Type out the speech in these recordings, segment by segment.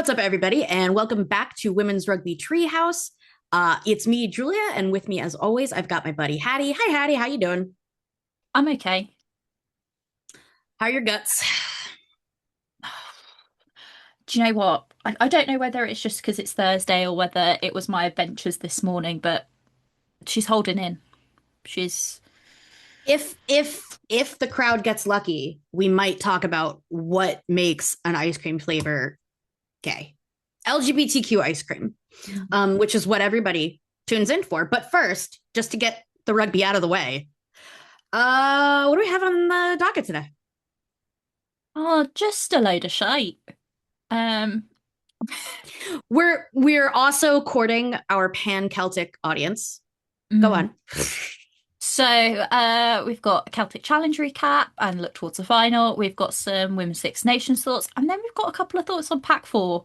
What's up, everybody, and welcome back to Women's Rugby Treehouse. It's me, Julia, and with me, as always, I've got my buddy Hattie. Hi, Hattie. How you doing? I'm okay. How are your guts? Do you know what? I don't know whether it's just because it's Thursday or whether it was my adventures this morning, but she's holding in. She's If the crowd gets lucky, we might talk about what makes an ice cream flavor gay. LGBTQ ice cream, which is what everybody tunes in for. But first, just to get the rugby out of the way, what do we have on the docket today? just a load of shite. Um, We're also courting our pan Celtic audience. Go mm. on. So we've got a Celtic Challenge recap and look towards the final. We've got some Women's Six Nations thoughts, and then we've got a couple of thoughts on Pack 4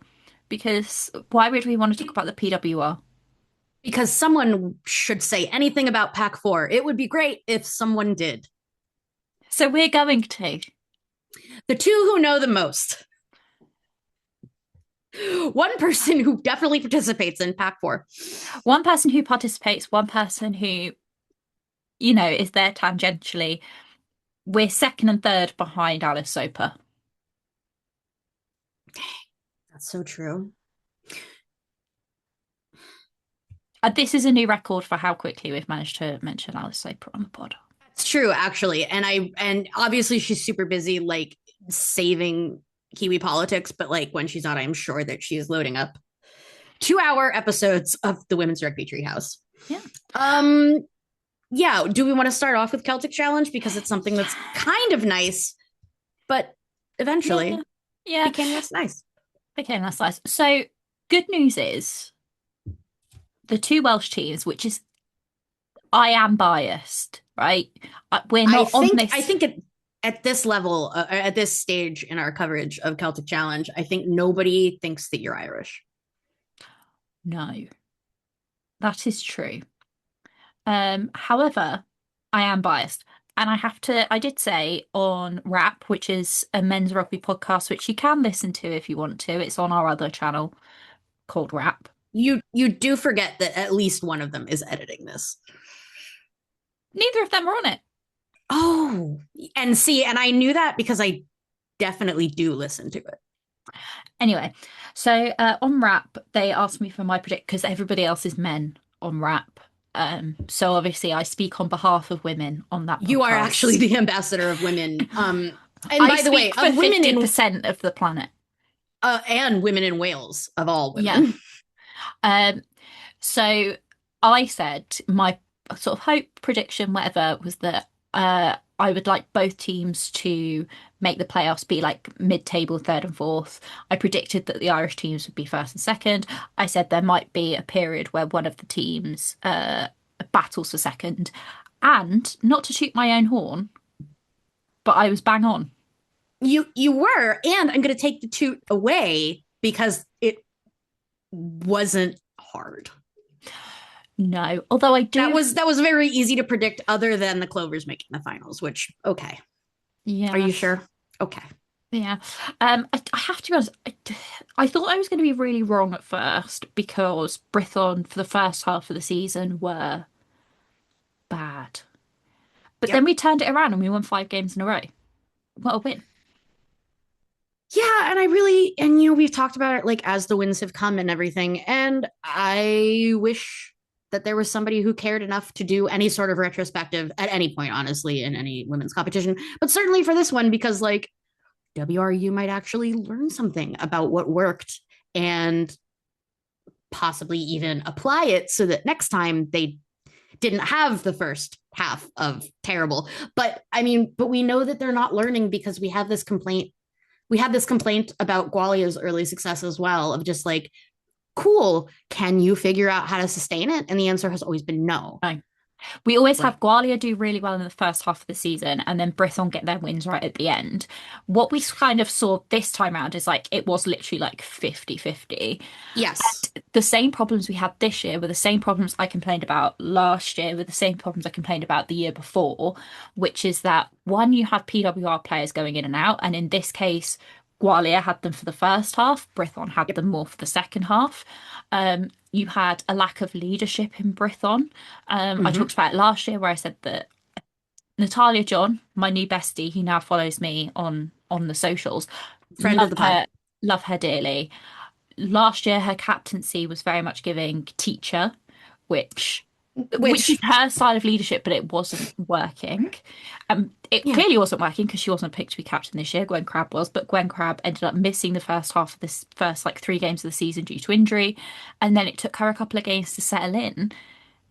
because why would we want to talk about the PWR? Because someone should say anything about Pack 4. It would be great if someone did. So we're going to. The two who know the most. One person who definitely participates in Pack 4. One person who participates, one person who, is there tangentially. We're second and third behind Alice Soper. That's so true. This is a new record for how quickly we've managed to mention Alice Soper on the pod. It's true, actually. And obviously she's super busy, like, saving Kiwi politics, but like when she's not, I'm sure that she is loading up 2-hour episodes of the Women's Rugby Treehouse. Yeah. Yeah. Do we want to start off with Celtic Challenge because it's something that's kind of nice, but eventually became less nice. Became less nice. So good news is the two Welsh teams, which is I am biased, right? We're not on this. I think at this level, at this stage in our coverage of Celtic Challenge, I think nobody thinks that you're Irish. No, that is true. However, I am biased. And I did say on Rap, which is a men's rugby podcast, which you can listen to if you want to. It's on our other channel called Rap. You do forget that at least one of them is editing this. Neither of them are on it. Oh, and I knew that because I definitely do listen to it. Anyway, so on Rap, they asked me for my predict because everybody else is men on Rap. So obviously I speak on behalf of women on that podcast. You are actually the ambassador of women. And by the way, of women 50% of the planet. And women in Wales, of all women. Yeah. So I said my sort of hope, prediction, whatever, was that I would like both teams to make the playoffs, be like mid-table, third and fourth. I predicted that the Irish teams would be first and second. I said there might be a period where one of the teams battles for second. And not to toot my own horn, but I was bang on. You were, and I'm going to take the toot away because it wasn't hard. No, although I do. That was very easy to predict, other than the Clovers making the finals. Which, okay, yeah. Are you sure? Okay. Yeah. I have to be honest. I thought I was going to be really wrong at first because Brython for the first half of the season were bad, but then we turned it around and we won 5 games in a row. What a win! Yeah, and we've talked about it like as the wins have come and everything, and I wish that there was somebody who cared enough to do any sort of retrospective at any point, honestly, in any women's competition, but certainly for this one, because like WRU might actually learn something about what worked and possibly even apply it so that next time they didn't have the first half of terrible. But we know that they're not learning because we have this complaint. We had this complaint about Gwalia's early success as well, of just like, cool, can you figure out how to sustain it? And the answer has always been no. We always have Gwalia do really well in the first half of the season and then Brython get their wins right at the end. What we kind of saw this time around is like it was literally like 50-50. Yes. And the same problems we had this year were the same problems I complained about last year, were the same problems I complained about the year before, which is that one, you have PWR players going in and out, and in this case, Gwalia had them for the first half, Brython had Yep. them more for the second half. You had a lack of leadership in Brython. I Hmm. talked about it last year where I said that Natalia John, my new bestie, who now follows me on the socials, Friend of love the pod. her, love her dearly. Last year, her captaincy was very much giving teacher, which is Which, her style of leadership, but it wasn't working. It yeah. clearly wasn't working because she wasn't picked to be captain this year. Gwen Crabb was, but Gwen Crabb ended up missing the first half of this first like 3 games of the season due to injury, and then it took her a couple of games to settle in.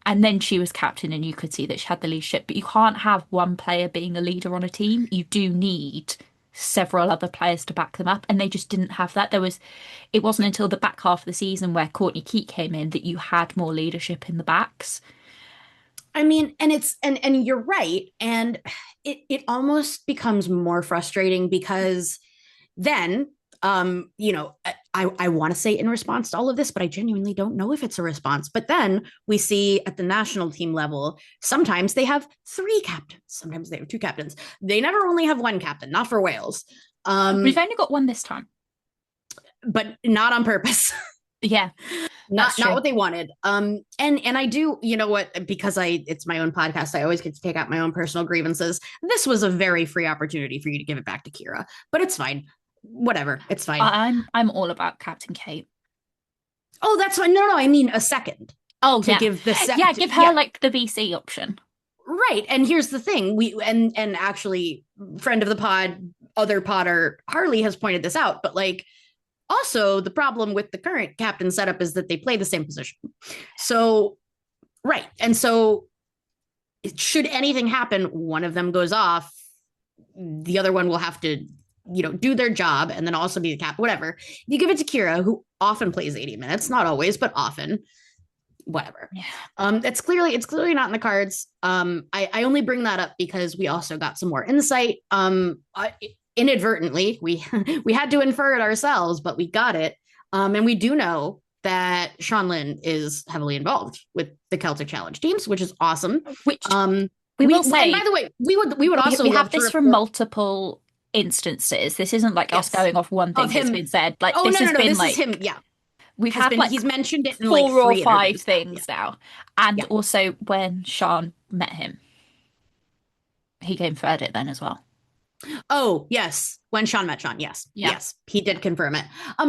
And then she was captain, and you could see that she had the leadership. But you can't have one player being a leader on a team. You do need several other players to back them up, and they just didn't have that. It wasn't until the back half of the season where Courtney Keat came in that you had more leadership in the backs. I mean, and and you're right. And it almost becomes more frustrating because then I want to say in response to all of this, but I genuinely don't know if it's a response. But then we see at the national team level, sometimes they have 3 captains, sometimes they have 2 captains. They never only have 1 captain, not for Wales. We've only got one this time. But not on purpose. Yeah, that's Not true. what they wanted. And I do, you know what, because it's my own podcast, I always get to take out my own personal grievances. This was a very free opportunity for you to give it back to Kira, but it's fine. Whatever, it's fine. I'm all about Captain Kate. Oh, that's fine. No, I mean a second Oh to yeah, give the yeah. second. Give her Yeah, like the VC option. right. And here's the thing: and actually, friend of the pod, other Potter Harley has pointed this out, but like also the problem with the current captain setup is that they play the same position. So right, and so should anything happen, one of them goes off, the other one will have to do their job and then also be the cap, whatever. You give it to Kira, who often plays 80 minutes, not always, but often, whatever. Yeah. It's clearly not in the cards. I only bring that up because we also got some more insight. Inadvertently, we had to infer it ourselves, but we got it. And we do know that Sean Lynn is heavily involved with the Celtic Challenge teams, which is awesome. Which Um, we will and say, by the way, we would also we love have to this from report. multiple instances. This isn't like us Yes, going off one thing of that's him. been said. Like Oh this no, has no, been this is like him. Yeah, we've has had been like he's mentioned it in like 4 or 5 3 interviews now. Yeah, things now. And yeah. also when Sean met him, he confirmed it then as well. Oh yes, when Sean met Sean, yes, Yeah. yes, he did confirm it,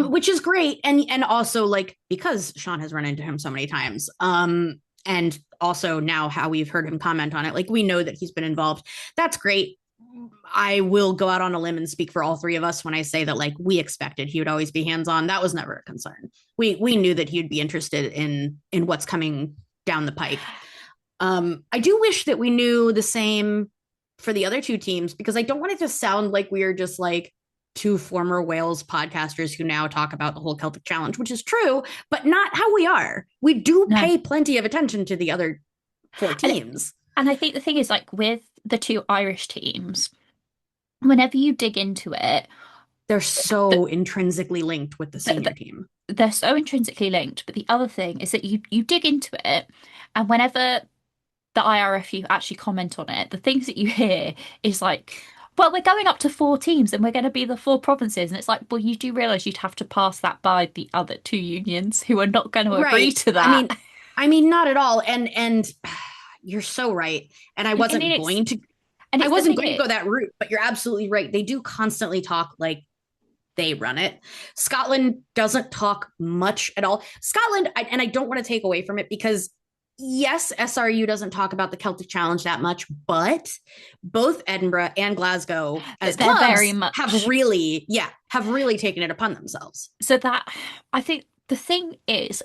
which is great, and also like because Sean has run into him so many times, and also now how we've heard him comment on it, like we know that he's been involved. That's great. I will go out on a limb and speak for all 3 of us when I say that like we expected he would always be hands on. That was never a concern. We knew that he'd be interested in what's coming down the pike. I do wish that we knew the same for the other 2 teams because I don't want it to sound like we are just like 2 former Wales podcasters who now talk about the whole Celtic Challenge, which is true, but not how we are. We do No. pay plenty of attention to the other 4 And teams. and I think the thing is like with the 2 Irish teams, whenever you dig into it, They're so intrinsically linked with the senior the, team. they're so intrinsically linked. But the other thing is that you dig into it, and whenever the IRFU actually comment on it, the things that you hear is like, well, we're going up to 4 teams and we're going to be the 4 provinces. And it's like, well, you do realize you'd have to pass that by the other 2 unions who are not going to agree Right. to I that. mean, I mean, not at all. And you're so right. And I mean, I it's the wasn't thing going to is, go that route, but you're absolutely right. They do constantly talk like they run it. Scotland doesn't talk much at all. Scotland, and I don't want to take away from it because yes, SRU doesn't talk about the Celtic Challenge that much, but both Edinburgh and Glasgow as they're very clubs much have really taken it upon themselves. so that I think the thing is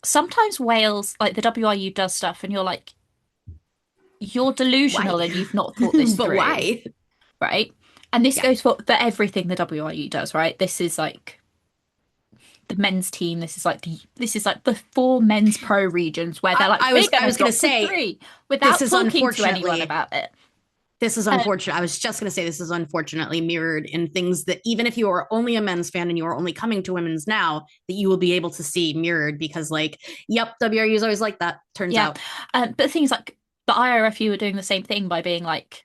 sometimes Wales, like the WRU does stuff, and you're like, you're Why? delusional and you've not thought this But through, why? right? And this Yeah. goes for everything the WRU does, right? This is like the men's team. This is like the 4 men's pro regions where they're like, I we're was going I to was going drop to to say 3 this without is talking to anyone unfortunately about it. this is Um, unfortunate. I was just going to say this is unfortunately mirrored in things that even if you are only a men's fan and you are only coming to women's now, that you will be able to see mirrored because, like, yep, WRU is always like that. Turns yeah, out, but things like the IRFU are doing the same thing by being like,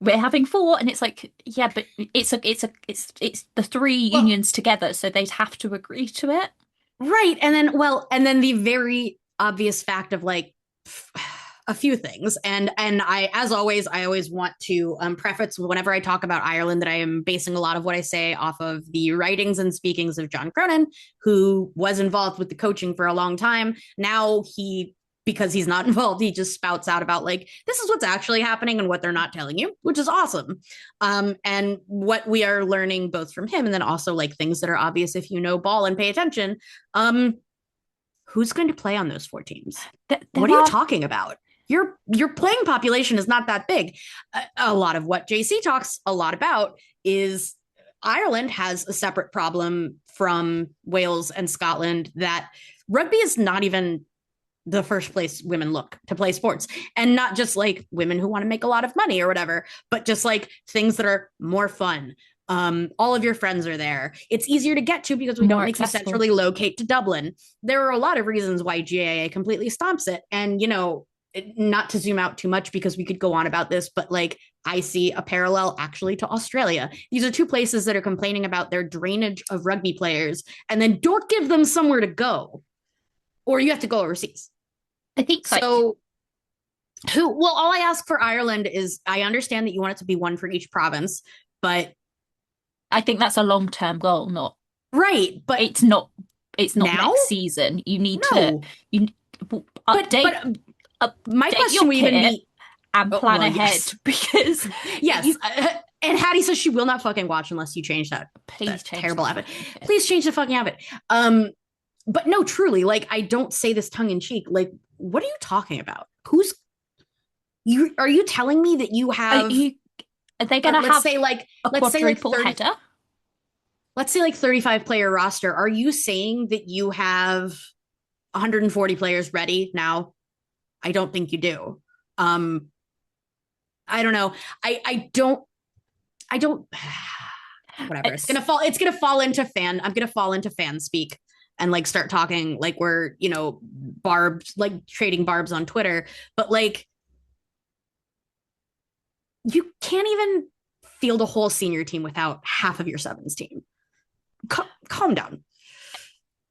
we're having four, and it's like, yeah, but it's the three Well, unions together, so they'd have to agree to it. right. And then the very obvious fact of like a few things. And I, as always, I always want to preface whenever I talk about Ireland that I am basing a lot of what I say off of the writings and speakings of John Cronin, who was involved with the coaching for a long time. Now he, because he's not involved, he just spouts out about like, this is what's actually happening and what they're not telling you, which is awesome. And what we are learning both from him and then also like things that are obvious if you know ball and pay attention. Um, who's going to play on those four teams? What There are you are, talking about? Your playing population is not that big. A lot of what JC talks a lot about is Ireland has a separate problem from Wales and Scotland that rugby is not even the first place women look to play sports, and not just like women who want to make a lot of money or whatever, but just like things that are more fun. All of your friends are there. It's easier to get to because we more don't make you accessible. centrally locate to Dublin. There are a lot of reasons why GAA completely stomps it. And, you know, not to zoom out too much because we could go on about this, but like I see a parallel actually to Australia. These are two places that are complaining about their drainage of rugby players and then don't give them somewhere to go, or you have to go overseas. I think like So well, all I ask for Ireland is I understand that you want it to be one for each province, but I think that's a long-term goal, not right, but it's not it's not now? next season. You need to No. you But update my update question your would even kit be, and oh, plan well, ahead yes. because Yes. you And Hattie says she will not fucking watch unless you change please that change the terrible habit. fucking kit. Please change the fucking habit. Um but no, truly, like I don't say this tongue in cheek. Like, what are you talking about? Who's you are you telling me that you Are have you are they gonna let's have say like a let's say like quadruple 30 header? let's say like 35 player roster. Are you saying that you have 140 players ready now? I don't think you do. Um, I don't know. I don't whatever. It's It's gonna fall into fan. I'm gonna fall into fan speak and like start talking like we're, you know, barbs like trading barbs on Twitter. But like you can't even field a whole senior team without half of your sevens team. Calm down.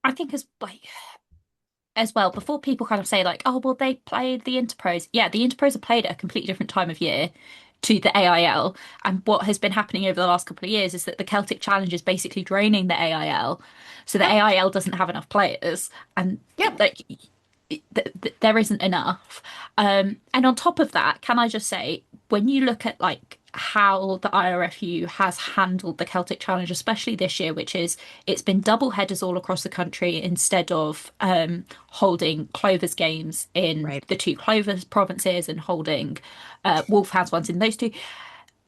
I think as well, before people kind of say like, oh well, they played the Interpros. Yeah, the Interpros are played at a completely different time of year to the AIL. And what has been happening over the last couple of years is that the Celtic Challenge is basically draining the AIL. So the Yep. AIL doesn't have enough players, and Yep. like there isn't enough. And on top of that, can I just say, when you look at like how the IRFU has handled the Celtic Challenge, especially this year, which is it's been double headers all across the country instead of holding Clovers games in Right. the two Clovers provinces and holding Wolfhounds ones in those two.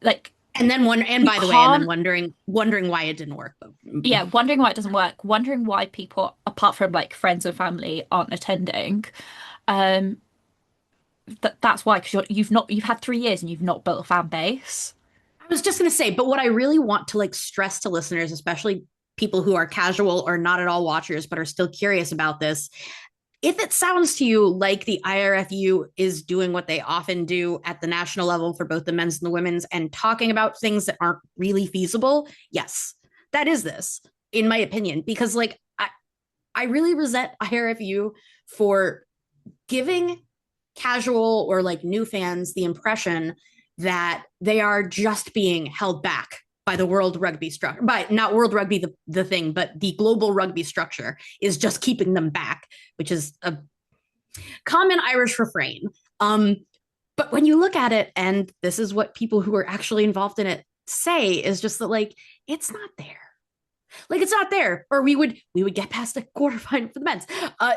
Like And then one, and you by the way, and then can't, wondering why it didn't work. But yeah, wondering why it doesn't work, wondering why people, apart from like friends and family, aren't attending. Um, that's why, because you've had 3 years and you've not built a fan base. I was just gonna say, but what I really want to like stress to listeners, especially people who are casual or not at all watchers but are still curious about this, if it sounds to you like the IRFU is doing what they often do at the national level for both the men's and the women's and talking about things that aren't really feasible, yes, that is this, in my opinion, because like I really resent IRFU for giving casual or like new fans the impression that they are just being held back by the world rugby structure, by not world rugby the thing, but the global rugby structure is just keeping them back, which is a common Irish refrain. um but when you look at it, and this is what people who are actually involved in it say, is just that like it's not there, like it's not there, or we would get past the quarterfinal for the men's. uh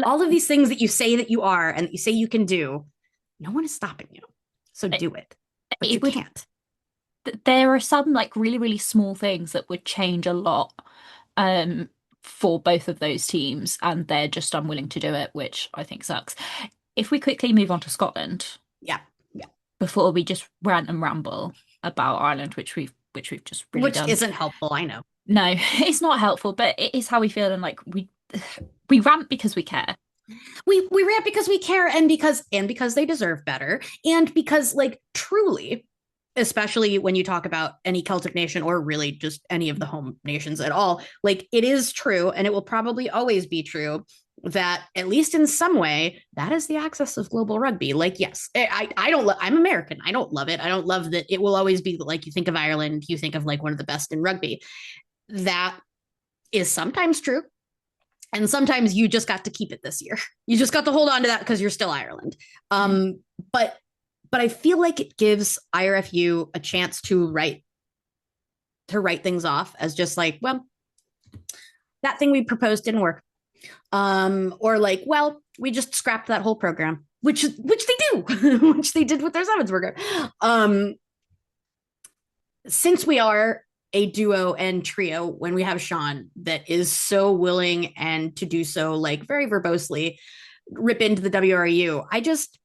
all of these things that you say that you are and that you say you can do, no one is stopping you. So It, do it. But you it would. can't. There are some like really, really small things that would change a lot um, for both of those teams, and they're just unwilling to do it, which I think sucks. If we quickly move on to Scotland Yeah. Yeah. before we just rant and ramble about Ireland, which we've just really Which done. isn't helpful, I know. No, it's not helpful, but it is how we feel, and like we rant because we care. We rant because we care, and because they deserve better, and because like truly, especially when you talk about any Celtic nation or really just any of the home nations at all, like it is true, and it will probably always be true that at least in some way that is the access of global rugby. Like yes, I don't I'm American, I don't love it, I don't love that it will always be like you think of Ireland, you think of like one of the best in rugby. That is sometimes true, and sometimes you just got to keep it this year. You just got to hold on to that because you're still Ireland. Yeah. But I feel like it gives IRFU a chance to write things off as just like, well, that thing we proposed didn't work. Or like, well, we just scrapped that whole program, which they do, which they did with their sevens program. Since we are a duo and trio when we have Sean that is so willing and to do so like very verbosely rip into the WRU, I just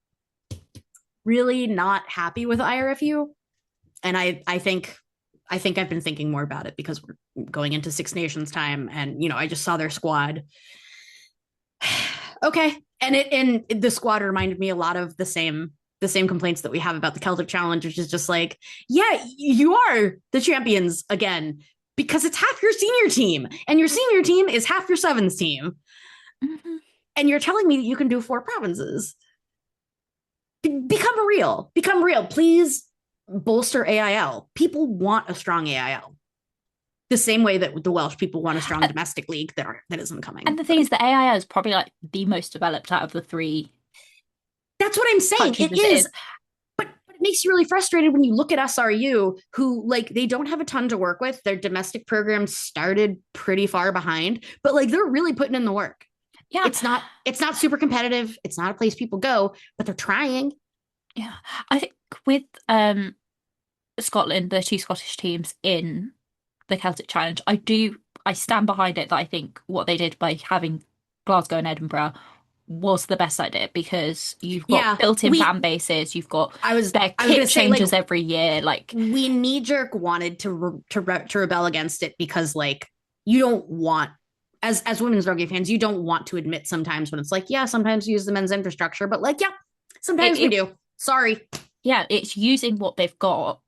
really not happy with IRFU. And I think I've been thinking more about it because we're going into Six Nations time, and I just saw their squad. Okay, and the squad reminded me a lot of the same complaints that we have about the Celtic Challenge, which is just like, yeah, you are the champions again because it's half your senior team, and your senior team is half your sevens team, Mhm. and you're telling me that you can do 4 provinces. Become real, please. Bolster AIL. People want a strong AIL the same way that the Welsh people want a strong And domestic league that isn't coming. and the thing is, the AIO is probably like the most developed out of the three That's what I'm saying. countries It as it is. is. But it makes you really frustrated when you look at SRU, who like they don't have a ton to work with. Their domestic program started pretty far behind, but like they're really putting in the work. Yeah, It's not super competitive. It's not a place people go, but they're trying. yeah. I think with Scotland, the two Scottish teams in the Celtic Challenge, I stand behind it that I think what they did by having Glasgow and Edinburgh was the best idea because you've got Yeah, built-in we. fan bases, you've got I was. their I was kit gonna say like changes every year. Like, we knee jerk wanted to rebel against it because like you don't want as women's rugby fans you don't want to admit sometimes when it's like yeah sometimes we use the men's infrastructure but like yeah it, sometimes we it do sorry yeah, it's using what they've got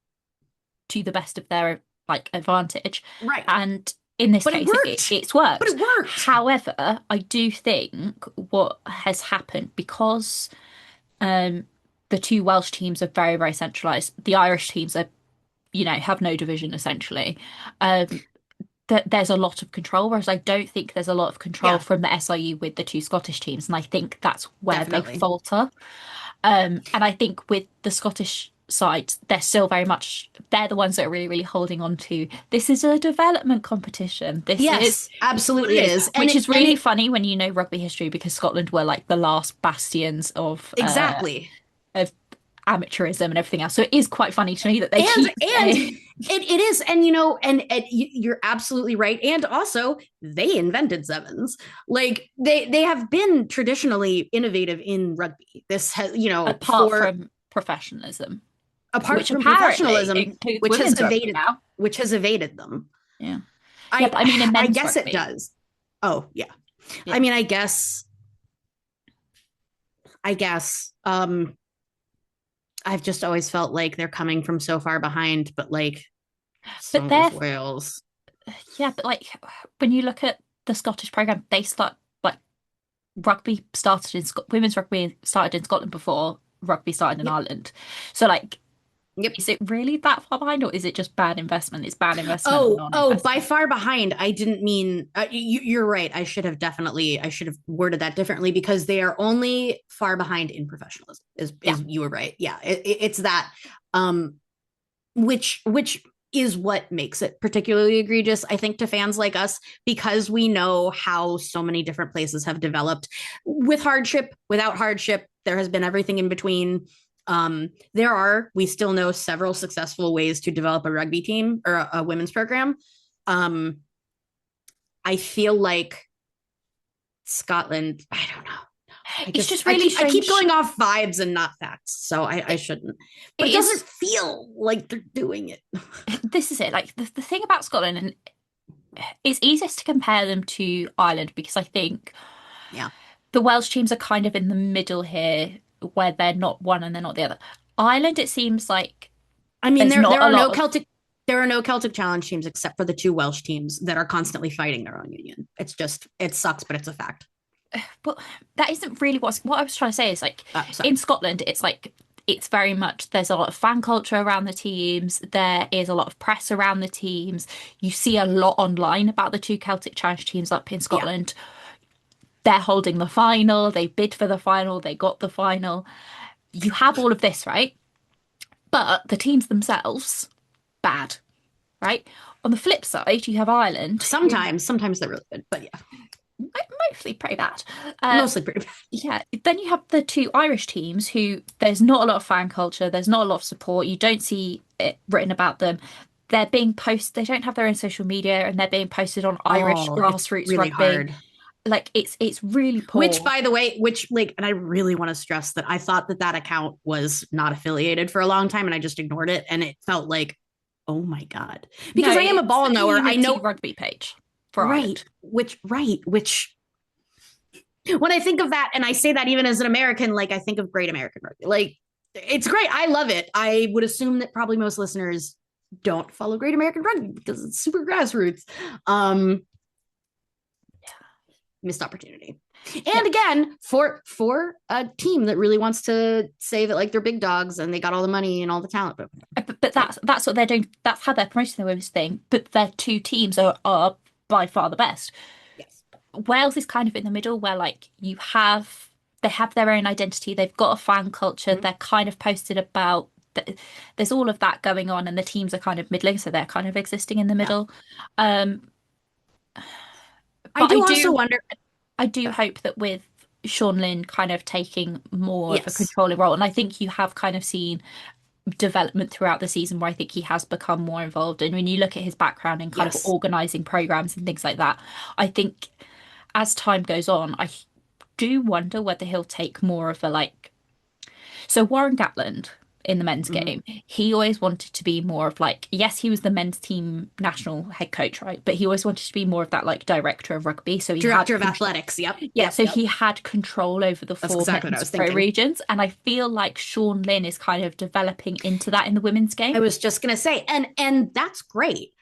to the best of their like advantage. right And in this but it case, worked it's but worked. it worked However, I do think what has happened because um, the two Welsh teams are very, very centralised. The Irish teams are, have no division essentially. Um, that there's a lot of control, whereas I don't think there's a lot of control yeah from the SIU with the two Scottish teams, and I think that's where they definitely falter. And I think with the Scottish side, they're the ones that are really, really holding on to this is a development competition. yes This is what absolutely it it is, is and which it is and really it funny when you know rugby history because Scotland were like the last bastions exactly of amateurism and everything else. So it is quite funny to me that they keep and saying, it is and you're absolutely right and also they invented sevens like they have been traditionally innovative in rugby this has apart for from professionalism, apart which from apparently professionalism includes women's rugby now. which has evaded them Yeah. Yeah, i but I mean in I men's guess it rugby. does oh yeah Yeah. I mean I guess I've just always felt like they're coming from so far behind but like But so they're is Wales. Yeah, but like when you look at the Scottish program, they start like women's rugby started in Scotland before rugby started in Yep. Ireland. So like, Yep. is it really that far behind, or is it just bad investment? It's bad investment or Oh, by non-investment. far behind. I didn't mean, you're right. I should have worded that differently because they are only far behind in professionalism. Yeah, You were right. Yeah. It's that, um, which is what makes it particularly egregious, I think, to fans like us, because we know how so many different places have developed with hardship, without hardship. There has been everything in between. We still know several successful ways to develop a rugby team or a women's program. Um, I feel like Scotland, I don't know. I it's just just really I keep strange. going off vibes and not facts, so I It, shouldn't. But it it doesn't is. feel like they're doing it. This is it. Like the thing about Scotland, and it's easiest to compare them to Ireland because I think Yeah, the Welsh teams are kind of in the middle here, where they're not one and they're not the other. Ireland, it seems like I mean, there's not a lot of. there are no Celtic Challenge teams except for the two Welsh teams that are constantly fighting their own union. It's just it sucks, but it's a fact. But that isn't really what I was trying to say. Is like Sorry. in Scotland, it's like it's very much there's a lot of fan culture around the teams. There is a lot of press around the teams. You see a lot online about the two Celtic Challenge teams up in Yeah. Scotland. They're holding the final. They bid for the final. They got the final. You have all of this, right? But the teams themselves, bad, right? On the flip side, you have Ireland, who Sometimes they're really good, but yeah, mostly pretty bad. mostly pretty bad. Yeah, then you have the two Irish teams who there's not a lot of fan culture, there's not a lot of support, you don't see it written about them. They're being posted, they don't have their own social media and they're being posted on Irish Oh, it's grassroots really rugby. hard. Like it's really Which, poor. by the way, which like, and I really want to stress that I thought that that account was not affiliated for a long time, and I just ignored it, and it felt like, oh my God, No, because I am a it's ball the knower. I community know, rugby page for right, Ireland. which when I think of that, and I say that even as an American, like I think of Great American Rugby. Like it's great. I love it. I would assume that probably most listeners don't follow Great American Rugby because it's super grassroots. Um, Missed opportunity. Yeah, And again, for a team that really wants to say that like they're big dogs and they got all the money and all the talent, but but that's what they're doing. That's how they're promoting the women's thing. But their two teams are by far the best. yes, Wales is kind of in the middle where like they have their own identity, they've got a fan culture, mm-hmm. they're kind of posted about there's all of that going on and the teams are kind of middling, so they're kind of existing in the Yeah. middle. Um, I but I do also do wonder. I do Uh, hope that with Sean Lynn kind of taking more of a yes, controlling role, and I think you have kind of seen development throughout the season where I think he has become more involved. And when you look at his background in kind of yes, organizing programs and things like that, I think as time goes on, I do wonder whether he'll take more of a like. So Warren Gatland in the men's mm-hmm. game, he always wanted to be more of like, yes, he was the men's team national head coach, right? But he always wanted to be more of that like director of rugby. So he had Director of control. athletics. Yep, Yeah, yep, so yep. he had control over the That's four exactly what I men's was pro thinking. regions. And I feel like Sean Lynn is kind of developing into that in the women's I game. was just gonna say, and that's great.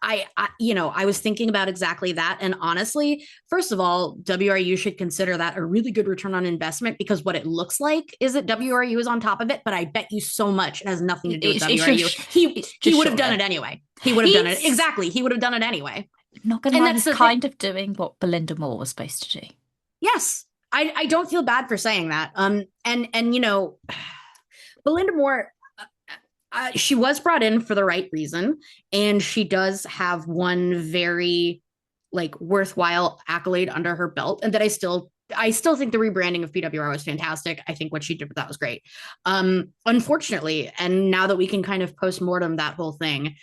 I was thinking about exactly that. And honestly, first of all, WRU should consider that a really good return on investment because what it looks like is that WRU is on top of it, but I bet you so much it has nothing to do with It's WRU. just He it's he just would have Sean done Lynn. it anyway. He would have done it. He's Exactly. He would have done it anyway. not gonna And lie, that's he's the thing. kind of doing what Belinda Moore was supposed to do. Yes. I don't feel bad for saying that. And Belinda Moore, she was brought in for the right reason, and she does have one very like worthwhile accolade under her belt, and that I still think the rebranding of PWR was fantastic. I think what she did with that was great. Unfortunately, and now that we can kind of post-mortem that whole thing,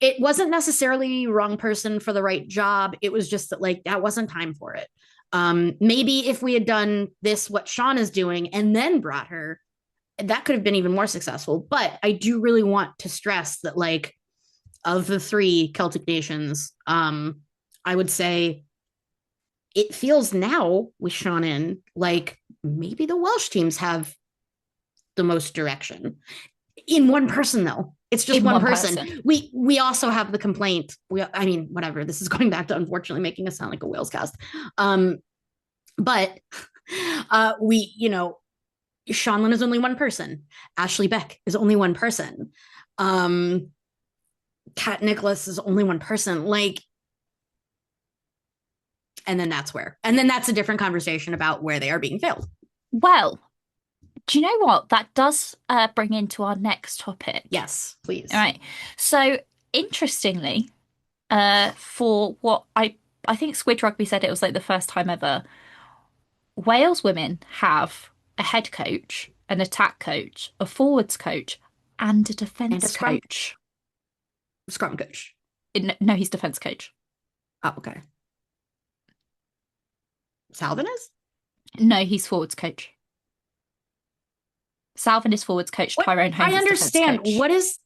it wasn't necessarily wrong person for the right job. It was just that like that wasn't time for it. Maybe if we had done this, what Sean is doing, and then brought her, that could have been even more successful. But I do really want to stress that, like, of the three Celtic nations, I would say it feels now with Sean in like maybe the Welsh teams have the most direction in one person though. It's just In one one person. person. We also have the complaint. I mean, whatever. This is going back to unfortunately making us sound like a Wales cast. But we, Sean Lynn is only one person. Ashley Beck is only one person. Kat Nicholas is only one person. Like, and then that's a different conversation about where they are being failed. Well, do you know what? That does bring into our next topic. Yes, please. All right. So interestingly, for what I think Squid Rugby said it was like the first time ever, Wales women have a head coach, an attack coach, a forwards coach, and a And a defense coach. scrum coach. No, he's defense coach. Oh, okay. Salvin is? No, he's forwards coach. Salvin is forwards coach. What? Tyrone Holmes I is defense understand. coach. What is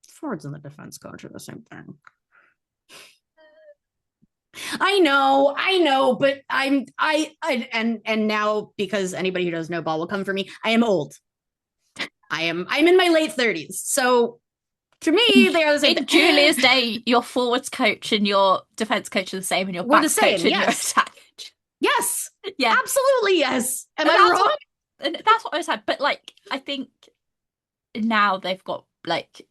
forwards and the defense coach are the same thing? I know, but and now because anybody who doesn't know ball will come for me. I am old. I'm in my late 30s. So to me, they are the same In thing. Julia's day, your forwards coach and your defense coach are the same, and your We're the backs coach same, and your yes. attack coach. Yes. Yeah, Absolutely, yes. Am and I that's wrong? what and that's what I was had. But like, I think now they've got like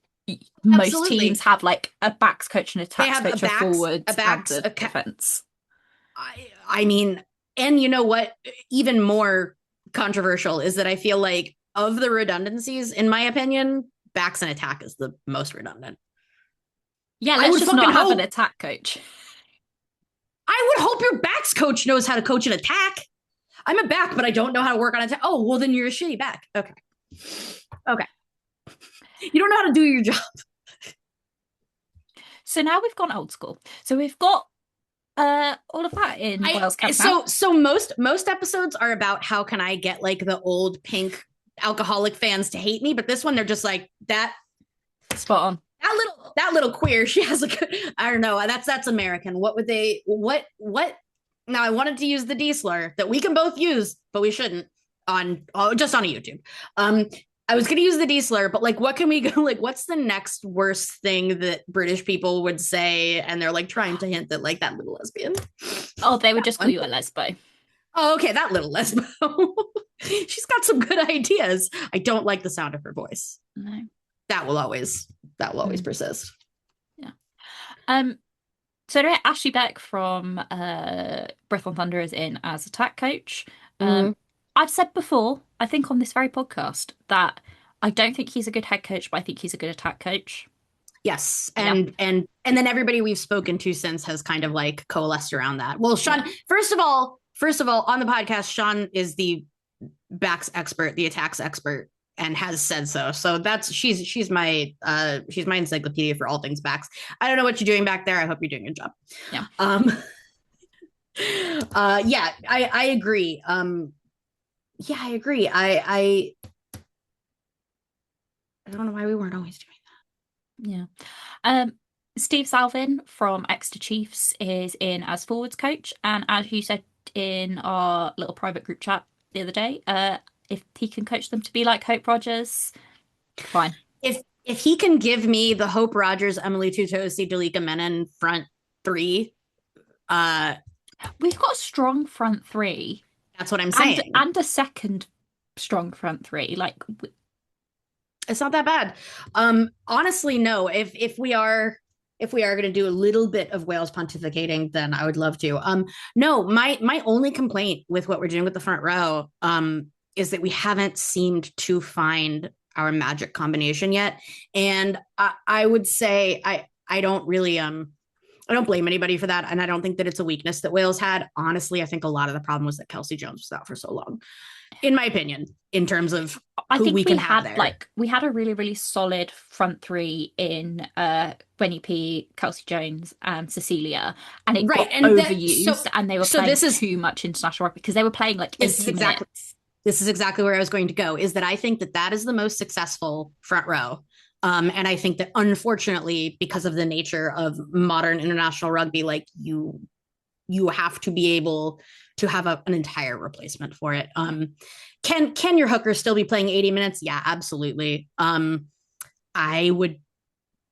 most teams Absolutely. have like a backs coach, an They attacks have coach, a a forwards, and backs, a defense. I mean, and you know what? Even more controversial is that I feel like of the redundancies, in my opinion, backs and attack is the most redundant. Yeah, I let's would just fucking not have an hope. attack coach. I would hope your backs coach knows how to coach an attack. I'm a back, but I don't know how to work on attack. Oh, well, then you're a shitty back. Okay. Okay. You don't know how to do your job. So now we've gone old school. So we've got all of that in Wales Cup now. So most episodes are about how can I get like the old pink alcoholic fans to hate me, but this one they're just like Spot on. that little queer. She has a good, I don't know. That's American. What would they? What? Now I wanted to use the D slur that we can both use, but we shouldn't on just on a YouTube. I was gonna use the D slur, but like, what can we go? Like, what's the next worst thing that British people would say? And they're like trying to hint that like that little lesbian. Oh, they would just call One. you a lesbo. Oh, okay, that little lesbo. She's got some good ideas. I don't like the sound of her voice. No. That will always persist. Yeah. So anyway, Ashley Beck from Breath on Thunder is in as attack coach. Mm. I've said before, I think on this very podcast, that I don't think he's a good head coach, but I think he's a good attack coach. Yes, Yeah. and then everybody we've spoken to since has kind of like coalesced around that. Well, Sean, Yeah. first of all, on the podcast, Sean is the backs expert, the attacks expert, and has said so. So that's she's my encyclopedia for all things backs. I don't know what you're doing back there. I hope you're doing a good job. Yeah. Yeah, I agree. Yeah, I agree. I don't know why we weren't always doing Yeah. Um, Steve Salvin from Exeter Chiefs is in as forwards coach, and as you said in our little private group chat the other day, if he can coach them to be like Hope Rogers, fine. If he can give me the Hope Rogers, Emily Tutosi, Dalika Menon front three, We've got a strong front three that's what I'm and saying. a second strong front three. Like, It's not that bad. Honestly, no. If we are going to do a little bit of Wales pontificating, then I would love to. No, my only complaint with what we're doing with the front row, is that we haven't seemed to find our magic combination yet. And I would say I don't really I don't blame anybody for that, and I don't think that it's a weakness that Wales had. Honestly, I think a lot of the problem was that Kelsey Jones was out for so long, in my opinion, in terms of I who think we can have there. like we had a really, really solid front three in Gwenny P, Kelsey Jones, and Cecilia, and it Right, got and overused, and they were so playing this is too much international rugby because they were playing like this is 80 exactly minutes. this is exactly where I was going to go. Is that I think that that is the most successful front row. And I think that unfortunately, because of the nature of modern international rugby, like you have to be able to have an entire replacement for it. Can your hooker still be playing 80 minutes? Yeah, absolutely. I would,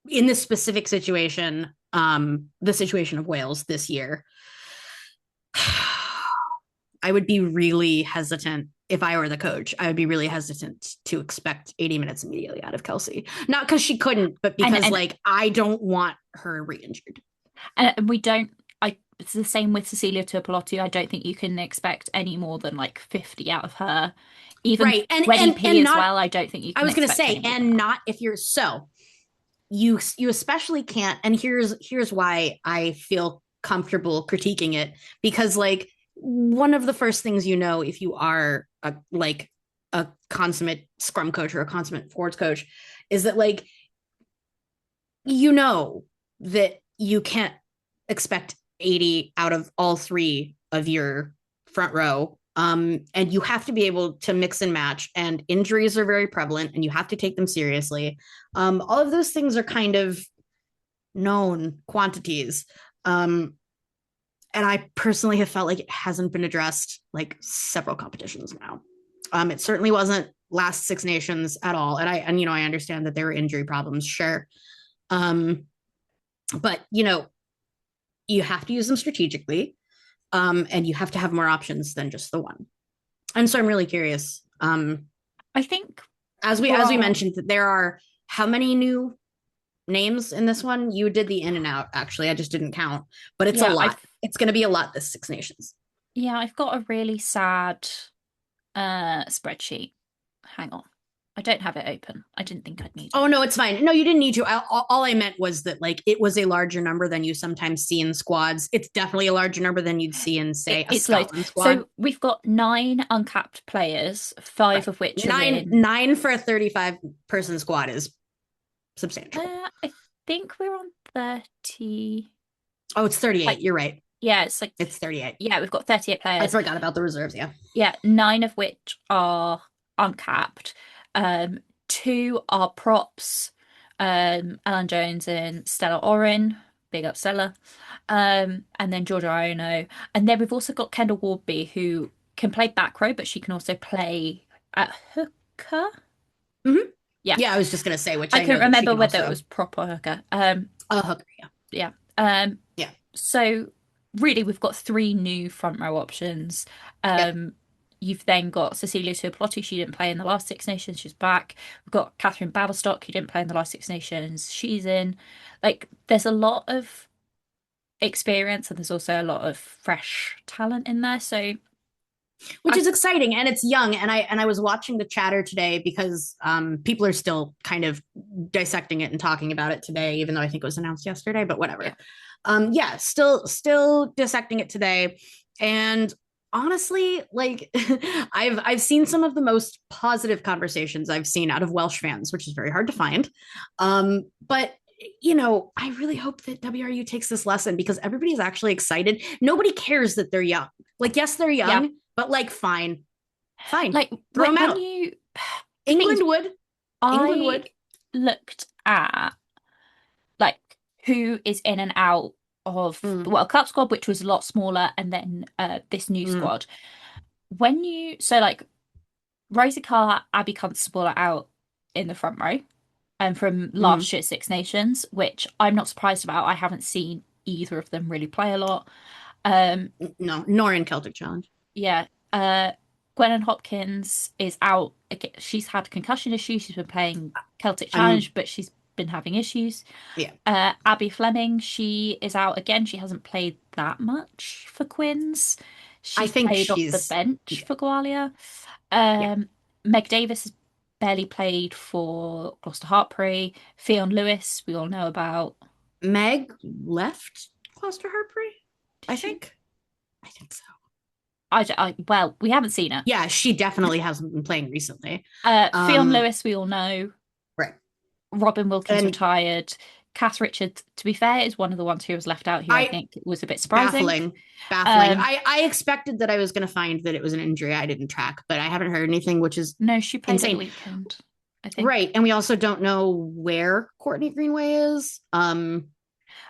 in this specific situation, the situation of Wales this year, I would be really hesitant if I were the coach. I would be really hesitant to expect 80 minutes immediately out of Kelsey. Not because she couldn't, but because like I don't want her re-injured. And we don't. It's the same with Cecilia Tuipulotu. I don't think you can expect any more than like 50 out of her. Even right, Wenny P as not, well. I don't think you can. I was going to expect say, and not if you're so. You especially can't. And here's why I feel comfortable critiquing it, because like one of the first things you know if you are a consummate scrum coach or a consummate forwards coach is that like you know that you can't expect 80 out of all three of your front row. And you have to be able to mix and match, and injuries are very prevalent and you have to take them seriously. All of those things are kind of known quantities. and I personally have felt like it hasn't been addressed like several competitions now. It certainly wasn't last Six Nations at all, and I understand that there were injury problems, sure, but you have to use them strategically, and you have to have more options than just the one. And so I'm really curious. I think As we mentioned, that there are how many new names in this one? You did the in and out, actually. I just didn't count, but it's a yeah, lot. It's going to be a lot this Six Nations. I've got a really sad spreadsheet. Hang on. I don't have it open. I didn't think I'd need Oh it. no, it's fine. No, you didn't need to. All I meant was that like it was a larger number than you sometimes see in squads. It's definitely a larger number than you'd see in, say, a It's loads. Scotland squad. So we've got 9 uncapped players, 5 Right. of which are Nine in. nine for a 35-person squad is substantial. I think we're on 30. Oh, it's 38. Like, You're right. yeah, it's like, It's 38. yeah, we've got 38 I players. forgot about the reserves. Yeah. Yeah, 9 of which are uncapped. 2 are props. Alan Jones and Stella Orin. Big up Stella. And then Georgia Iono. And then we've also got Kendall Wardby, who can play back row, but she can also play at hooker. Mm-hmm. Yeah. Yeah, I was just gonna say, which I I know couldn't that she remember can whether it also. was prop or hooker. Hooker. Yeah. Yeah. Yeah. So really we've got 3 new front row options. Yep. You've then got Cecilia Tuipulotu, she didn't play in the last Six Nations, she's back. We've got Catherine Baverstock, who didn't play in the last Six Nations, she's in. Like, there's a lot of experience and there's also a lot of fresh talent in there. So Which I, is exciting and it's young. And I was watching the chatter today because people are still kind of dissecting it and talking about it today, even though I think it was announced yesterday, but whatever. yeah, Yeah, still dissecting it today. And honestly, like I've seen some of the most positive conversations I've seen out of Welsh fans, which is very hard to find. But I really hope that WRU takes this lesson because everybody's actually excited. Nobody cares that they're young. Like, yes, they're yeah. young, but like, fine, Like throw them when out. you, the thing is, England would, England I would. looked at like who is in and out of the Mm, World Cup squad, which was a lot smaller, and then this new mm, squad. When you so like Rosie Carr, Abby Constable are out in the front row, and from mm. last year's Six Nations, which I'm not surprised about. I haven't seen either of them really play a lot. Um, No, nor in Celtic Challenge. yeah, Gwennon Hopkins is out. She's had concussion issues. She's been playing Celtic I'm Challenge, but she's been having issues. Yeah. Abby Fleming, she is out again. She hasn't played that much for Quins. I She's think played off the she's bench yeah, for Gwalia. yeah. Meg Davis has barely played for Gloucester Hartpury. Fionn Lewis, we all know about. Meg left Gloucester Hartbury, Did I she? think. I think so. Well, we haven't seen her. Yeah, she definitely hasn't been playing recently. Fionn Um, Lewis, we all know. right. Robin Wilkins And retired. Kath Richards, to be fair, is one of the ones who was left out, who I I think was a bit surprising. baffling, baffling. Um, I expected that I was going to find that it was an injury I didn't track, but I haven't heard anything, which is no, she played at the insane. weekend, I think. Right. And we also don't know where Courtney Greenway is.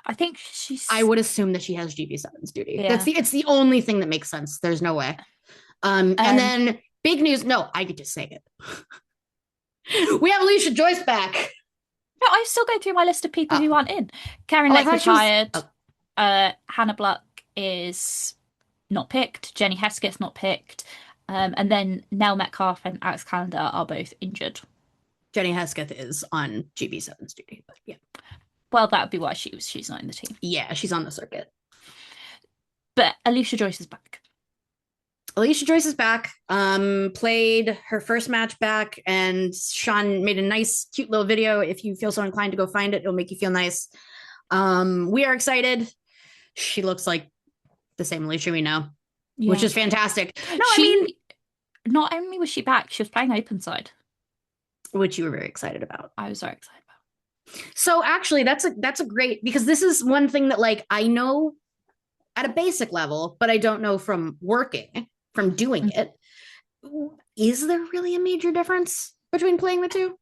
I think I she's would assume that she has GB7's duty. yeah. It's the only thing that makes sense. There's no way. And Um, then big news. No, I get to say it. We have Alicia Joyce back. no, I'm still going through my list of people Oh, who aren't in. Karen I Lake thought she was. retired. Oh, Hannah Bluck is not picked. Jenny Heskett's not picked. And then Nell Metcalf and Alex Calendar are both injured. Jenny Hesketh is on GB7's duty, but yeah, Well, that would be why she's not in the team. yeah, she's on the circuit. But Alicia Joyce is back. Alicia Joyce is back. Played her first match back, and Sean made a nice, cute little video. If you feel so inclined to go find it, it'll make you feel nice. We are excited. She looks like the same Alicia we know, which Yeah. is fantastic. No, I mean, She not only was she back, she was playing open side. which you were very excited about. I was very excited about. So actually, that's a great because this is one thing that like I know at a basic level, but I don't know from doing it. Is there really a major difference between playing the two?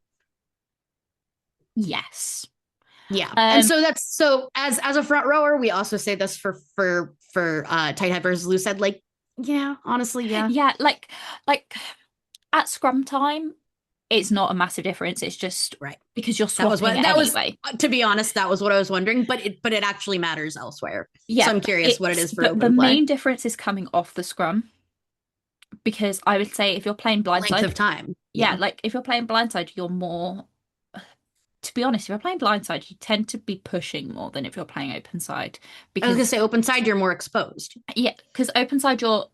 Yes. Yeah. And Um, so that's so as a front rower, we also say this for tight head versus loose head. Like, yeah, honestly, yeah. yeah, like at scrum time, it's not a massive difference. It's just Right. because you're That was swapping what it that was anyway. to be honest, that was what I was wondering, but it actually matters elsewhere. So Yeah, I'm but curious what it it's is for the open play. main difference is coming off the scrum because I would say if you're playing Length blindside, of time. yeah, Yeah. like if you're playing blindside, you're more, to be honest, if you're playing blindside, you tend to be pushing more than if you're playing open side I was gonna because say open side, you're more exposed. yeah, because open side you're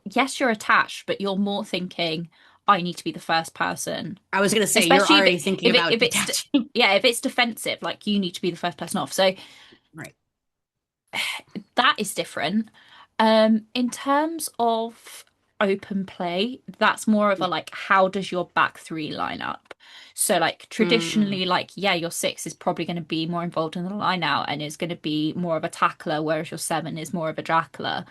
yes, you're attached, but you're more thinking, I need to be the first person. I was gonna say you're Especially already thinking about if it's detaching. yeah, if it's defensive, like you need to be the first person off. So Right. that is different. In terms of open play, that's more of a Yeah. like, how does your back three line up? So like Mm. traditionally, like yeah, your six is probably going to be more involved in the line out and is going to be more of a tackler, whereas your seven is more of a jackler.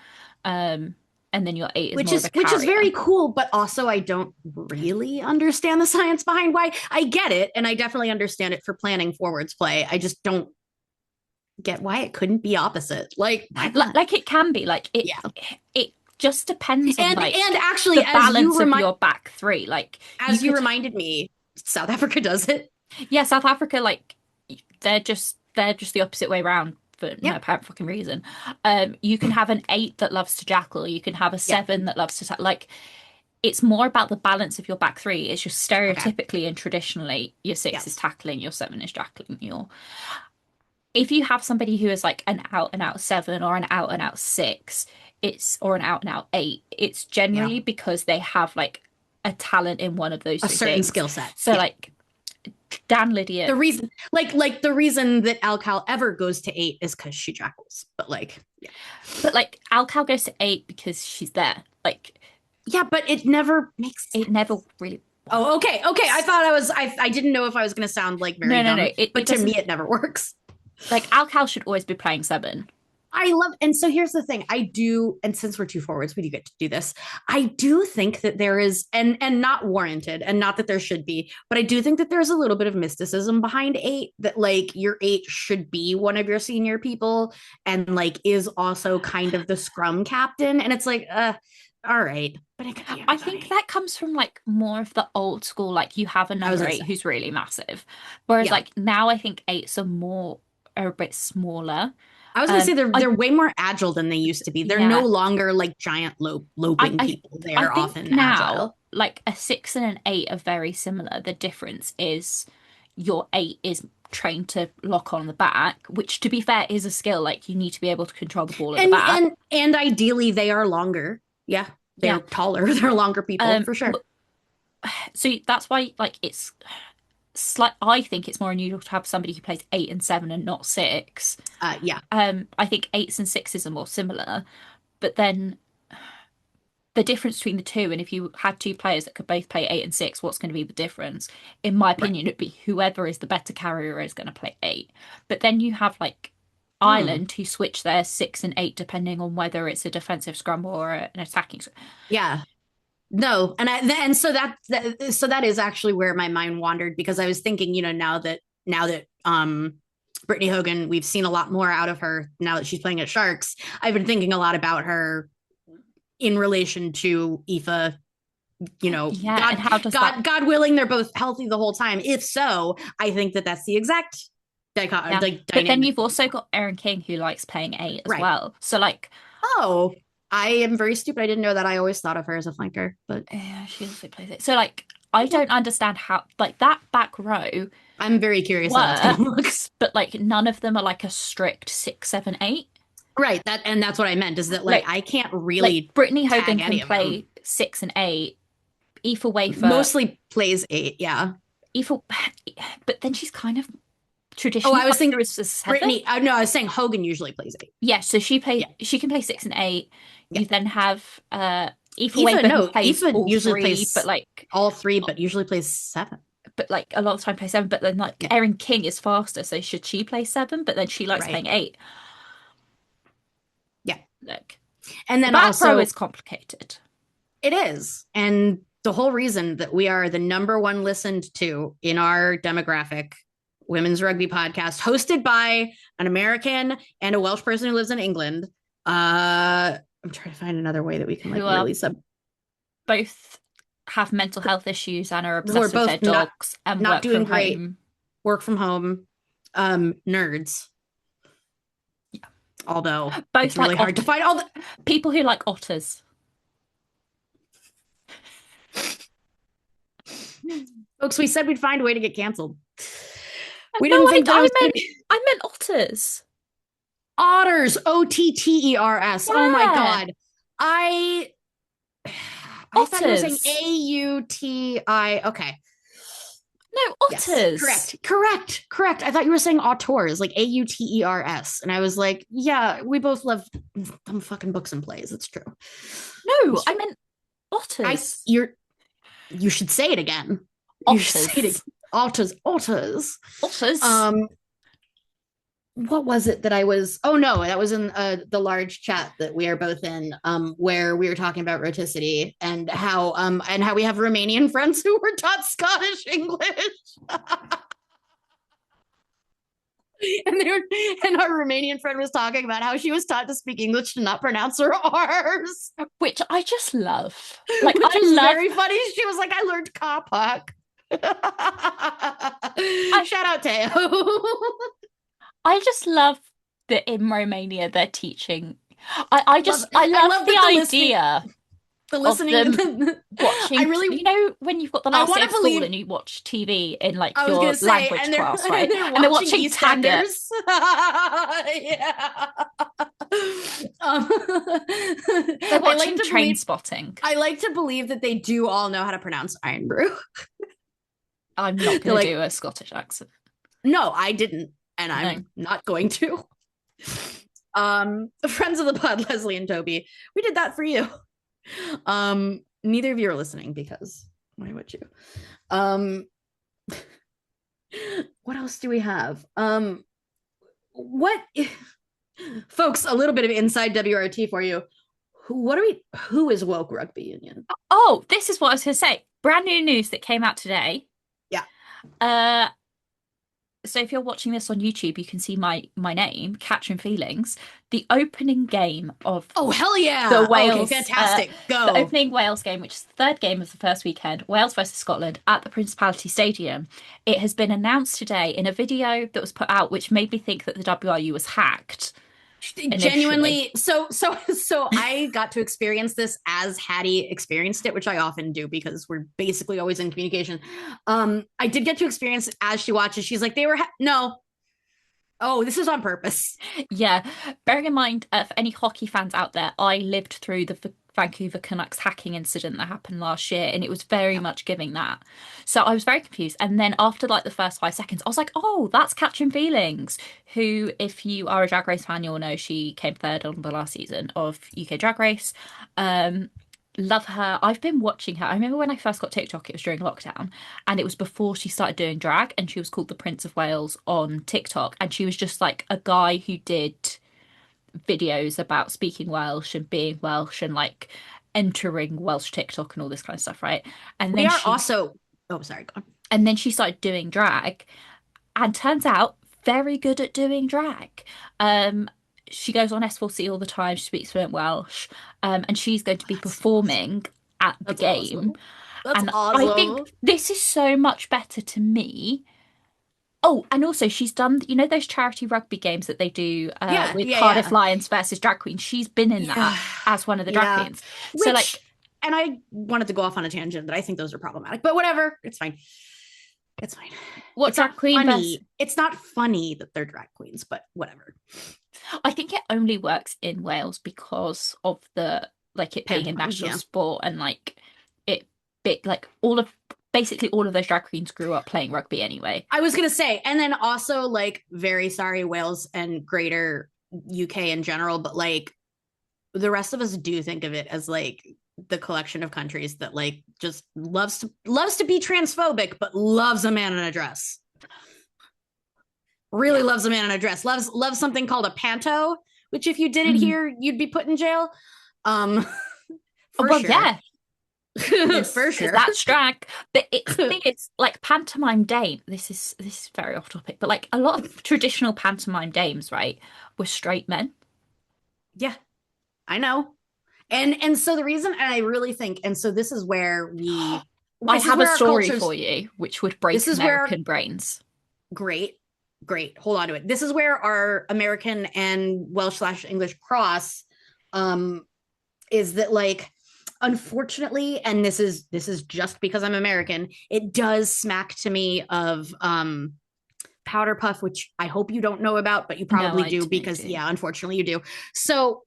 And then your eight is more of a Which is carrier. very cool, but also I don't really understand the science behind why. I get it, and I definitely understand it for planning forwards play. I just don't get why it couldn't be opposite. Like, why not? Like it can be like Yeah. it just depends on And like actually the balance of your back three. Like you as you could reminded me, South Africa does it. yeah, South Africa, like they're just the opposite way around for no Yeah. apparent fucking reason. You can have an eight that loves to jackal, you can have a Yeah. seven that loves to like it's more about the balance of your back three. It's just Okay. stereotypically and traditionally your six is Yes. tackling, your seven is jackling, your if you have somebody who is like an out and out seven or an out and out six, it's or an out and out eight, it's Yeah. generally because they have like a talent in one of those A three certain things. skill set. So Yeah. like Dan Lydiate. The reason, like the reason that Alcal ever goes to eight is because she jackals. But like, yeah. But like Alcal goes to eight because she's there. Like Yeah, but it never makes it never sense. really Oh, okay, okay. I works. thought I didn't know if I was gonna sound like very No. dumb, It but to me doesn't it never works. like Alcal should always be playing seven. I love, and so here's the thing. I do, and since we're two forwards, we do get to do this. I do think that there is, and not warranted, and not that there should be, but I do think that there's a little bit of mysticism behind eight, that like your eight should be one of your senior people and like is also kind of the scrum captain. And it's like, all right, but it could be I think anybody. that comes from like more of the old school, like you have a I was number gonna eight say, who's really massive. Whereas yeah. like now I think eights are a bit smaller. I was gonna say I they're way more agile than they used to be. They're no yeah. longer like giant I, loping I people. I They're think often now agile. like a six and an eight are very similar. The difference is your eight is trained to lock on the back, which to be fair is a skill. Like you need to be able to control the ball at the back. And ideally they are longer. Yeah, Yeah. they're taller. They're longer people Um for sure. so that's why like it's slight I think it's more unusual to have somebody who plays eight and seven and not six. Yeah, I think eights and sixes are more similar, but then the difference between the two, and if you had two players that could both play eight and six, what's going to be the difference? In my right. opinion, it'd be whoever is the better carrier is going to play eight. But then you have like Hmm. Ireland who switch their six and eight depending on whether it's a defensive scrum or an attacking scrum. Yeah. No, and so so that is actually where my mind wandered because I was thinking, now that Brittany Hogan, we've seen a lot more out of her now that she's playing at Sharks. I've been thinking a lot about her in relation to Aoife. Yeah, and how does that? God willing, they're both healthy the whole time. If so, I think that that's the exact Yeah, like but then dynamic. you've also got Erin King who likes playing eight as Right. well. So like, Oh, I am very stupid. I didn't know that. I always thought of her as a flanker, but yeah, she also plays it. So like, I yeah, don't understand how like that back row I'm very curious how that's gonna look. works, but like none of them are like a strict six, seven, eight. Right. That's what I meant is that like Like I can't like really Brittany Hogan tag can any of them. play six and eight. Aoife Wafer, Mostly plays eight. Yeah. Aoife, but then she's kind of Oh, traditionally I was up thinking there as a seven. Brittany. No, I was saying Hogan usually plays eight. Yeah, so Yeah. she can play six and eight. Yeah. You then have Aoife Aoife, Wafer who no, plays Aoife all usually three, plays all three, but usually plays seven. but like a lot of the time play seven. But then like Yeah. Erin King is faster, so should she play seven? But then she likes Right. playing eight. Yeah. Like And the then back row also is complicated. it is. And the whole reason that we are the number one listened to in our demographic women's rugby podcast hosted by an American and a Welsh person who lives in England. I'm trying to find another way that we can like Who are really sub both have mental health issues and are who are obsessed with their both not dogs and not work doing from great, home. work from home, nerds. Yeah. Although it's Both really like hard to find all the people who like otters. folks. We said we'd find a way to get canceled. We No, didn't think that it was going to be I meant otters. otters. Otters. Oh my Yeah, god. I I thought you were saying otters. AUTI. Okay. No, Yes. otters. Correct. I thought you were saying auteurs, like AUTERS. And I was like, yeah, we both love them fucking books and plays. It's true. No, It's I true. meant otters. You should say it again. You should say it Otters. again. Otters. Otters. What was it that I was? Oh no, that was in the large chat that we are both in, where we were talking about roticity and how we have Romanian friends who were taught Scottish English. And our Romanian friend was talking about how she was taught to speak English to not pronounce her R's, Which I just love. Like which I was love very funny. She was like, "I learned kapak." Shout out Teo. I just love that in Romania they're teaching. I love the idea the of listening, them watching. I really, You know, when you've got the I last day want of to school believe. and you watch TV in like I was your gonna say, language and they're class, right? and And they're watching watching Taggart. EastEnders. Yeah. They're watching to Train believe. Spotting. I like to believe that they do all know how to pronounce Iron Brew. I'm not going to do a Scottish accent. No, I didn't, and I'm not going to. Friends of the pod, Leslie and Toby, we did that for you. Neither of you are listening because why would you? What else do we have? What folks, a little bit of inside WRT for you. Who is woke rugby union? Oh, this is what I was going to say. Brand new news that came out today. Yeah. So if you're watching this on YouTube, you can see my name, Catching Feelings. The opening game of hell yeah, the Wales, okay, fantastic. Go. The opening Wales game, which is the third game of the first weekend, Wales versus Scotland at the Principality Stadium. It has been announced today in a video that was put out, which made me think that the WRU was hacked. Genuinely, so I got to experience this as Hattie experienced it, which I often do because we're basically always in communication. I did get to experience it as she watches. She's like, no. Oh, this is on purpose. Yeah. Bearing in mind, for any hockey fans out there, I lived through the Vancouver Canucks hacking incident that happened last year, and it was very much giving that. So I was very confused. And then after like the first 5 seconds, I was like, oh, that's Catching Feelings, who, if you are a Drag Race fan, you'll know she came third on the last season of UK Drag Race. Love her. I've been watching her. I remember when I first got TikTok, it was during lockdown, and it was before she started doing drag, and she was called the Prince of Wales on TikTok, and she was just like a guy who did videos about speaking Welsh and being Welsh and like entering Welsh TikTok and all this kind of stuff, right? And we then are also oh sorry, go on. And then she started doing drag, and turns out very good at doing drag. She goes on S4C all the time. She speaks fluent Welsh, and she's going to be performing at the game. Awesome. That's and awesome. I think this is so much better to me. Oh, and also she's done, you know, those charity rugby games that they do with Cardiff Lions versus drag queens. She's been in that as one of the drag queens. So and I wanted to go off on a tangent that I think those are problematic, but whatever, it's fine. It's fine. What drag queen? It's not funny that they're drag queens, but whatever. I think it only works in Wales because of the it being a national sport, and basically all of those drag queens grew up playing rugby anyway. I was gonna say, and then also very sorry, Wales and greater UK in general, but the rest of us do think of it as the collection of countries that just loves to be transphobic, but loves a man in a dress. Really loves a man in a dress. Loves something called a panto, which if you did it here, you'd be put in jail. For sure. Yeah. For because sure. that's drag. But it's the thing is like pantomime dame. This is very off topic, but like a lot of traditional pantomime dames, right, were straight men. Yeah, I know. And so the reason, and I really think, and so this is where I this is have a where our story for cultures, you which would this break is where American brains. great, great, hold on to it. This is where our American and Welsh slash English cross, um, is that like, unfortunately, and this is just because I'm American, it does smack to me of Powder Puff, which I hope you don't know about, but you No, probably I do because do. yeah, unfortunately you do. So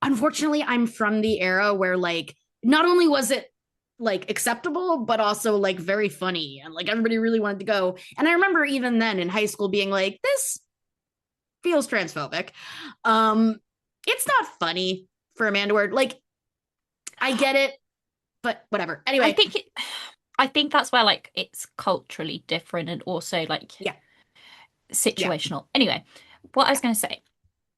unfortunately, I'm from the era where like not only was it like acceptable, but also like very funny and like everybody really wanted to go. And I remember even then in high school being like, this feels transphobic. Um, it's not funny for Amanda Word. Like, I get it, but whatever. I Anyway, think it, I think that's where like it's culturally different and also like yeah, yeah. situational. Anyway, what I was going to say,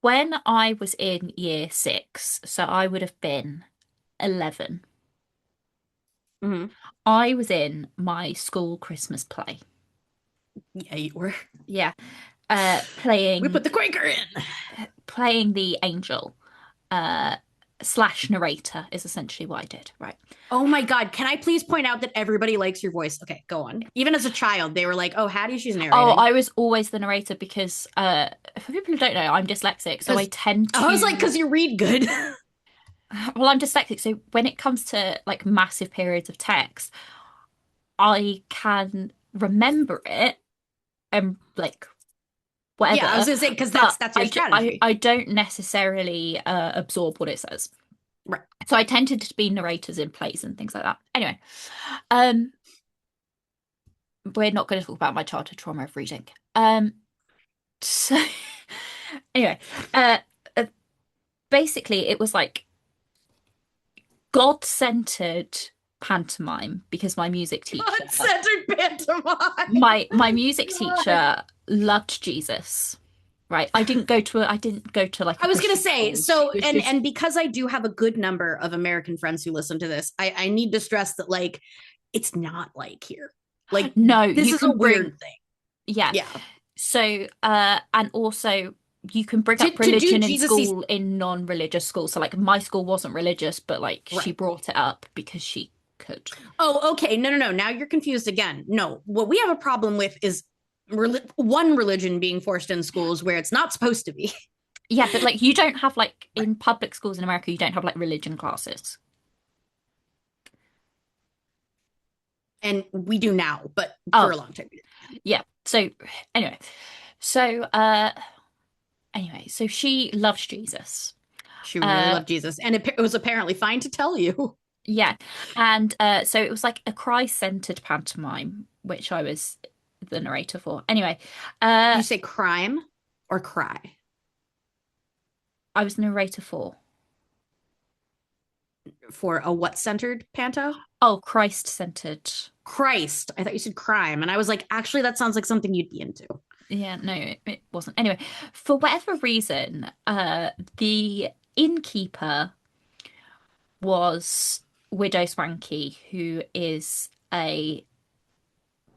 when I was in year 6, so I would have been 11, Mm-hmm. I was in my school Christmas play. Yeah, you were. Yeah, We put playing the Quaker in. playing the angel, uh, slash narrator is essentially what I did, right? Oh my God. Can I please point out that everybody likes your voice? Okay, go on. Even as a child, they were like, oh, Hattie, she's Oh, narrating. I was always the narrator because, for people who don't know, I'm dyslexic, so I Because tend I was like, to. because you read good. Well, I'm dyslexic, so when it comes to like massive periods of text, I can remember it and like Yeah, I was whatever, gonna say because that's but that's your strategy. I don't necessarily absorb what it says. Right. So I tended to be narrators in plays and things like that. Anyway, um, we're not going to talk about my childhood trauma of reading. So anyway, uh, uh, basically it was like God-centered pantomime because my music teacher, God-centered pantomime. my music God. teacher loved Jesus. Right. I didn't go to like a I was gonna Christian say school. She so, was and just because I do have a good number of American friends who listen to this, I need to stress that like it's not like here. Like no, this you is a can bring weird thing. yeah. Yeah. So and also you can bring up To do religion in Jesus. school in non-religious schools. So like my school wasn't religious, but like she Right. brought it up because she could. Oh, okay. No, no, no. Now you're confused again. No, what we have a problem with is one religion being forced in schools where it's not supposed to be. Yeah, but like you don't have like Right. in public schools in America, you don't have like religion classes. And we do now, but for Oh, a long time. yeah. So anyway, so so she loves Jesus. She really Uh loved Jesus, and it was apparently fine to tell you. yeah. And so it was like a Christ-centered pantomime, which I was the narrator for. Anyway, Do uh you say crime or cry I was the narrator for. for a what centered panto? Oh, Christ-centered. Christ. I thought you said crime. And I was like, actually, that sounds like something you'd be into. Yeah, no, it wasn't. Anyway, for whatever reason, the innkeeper was Widow Swanky, who is a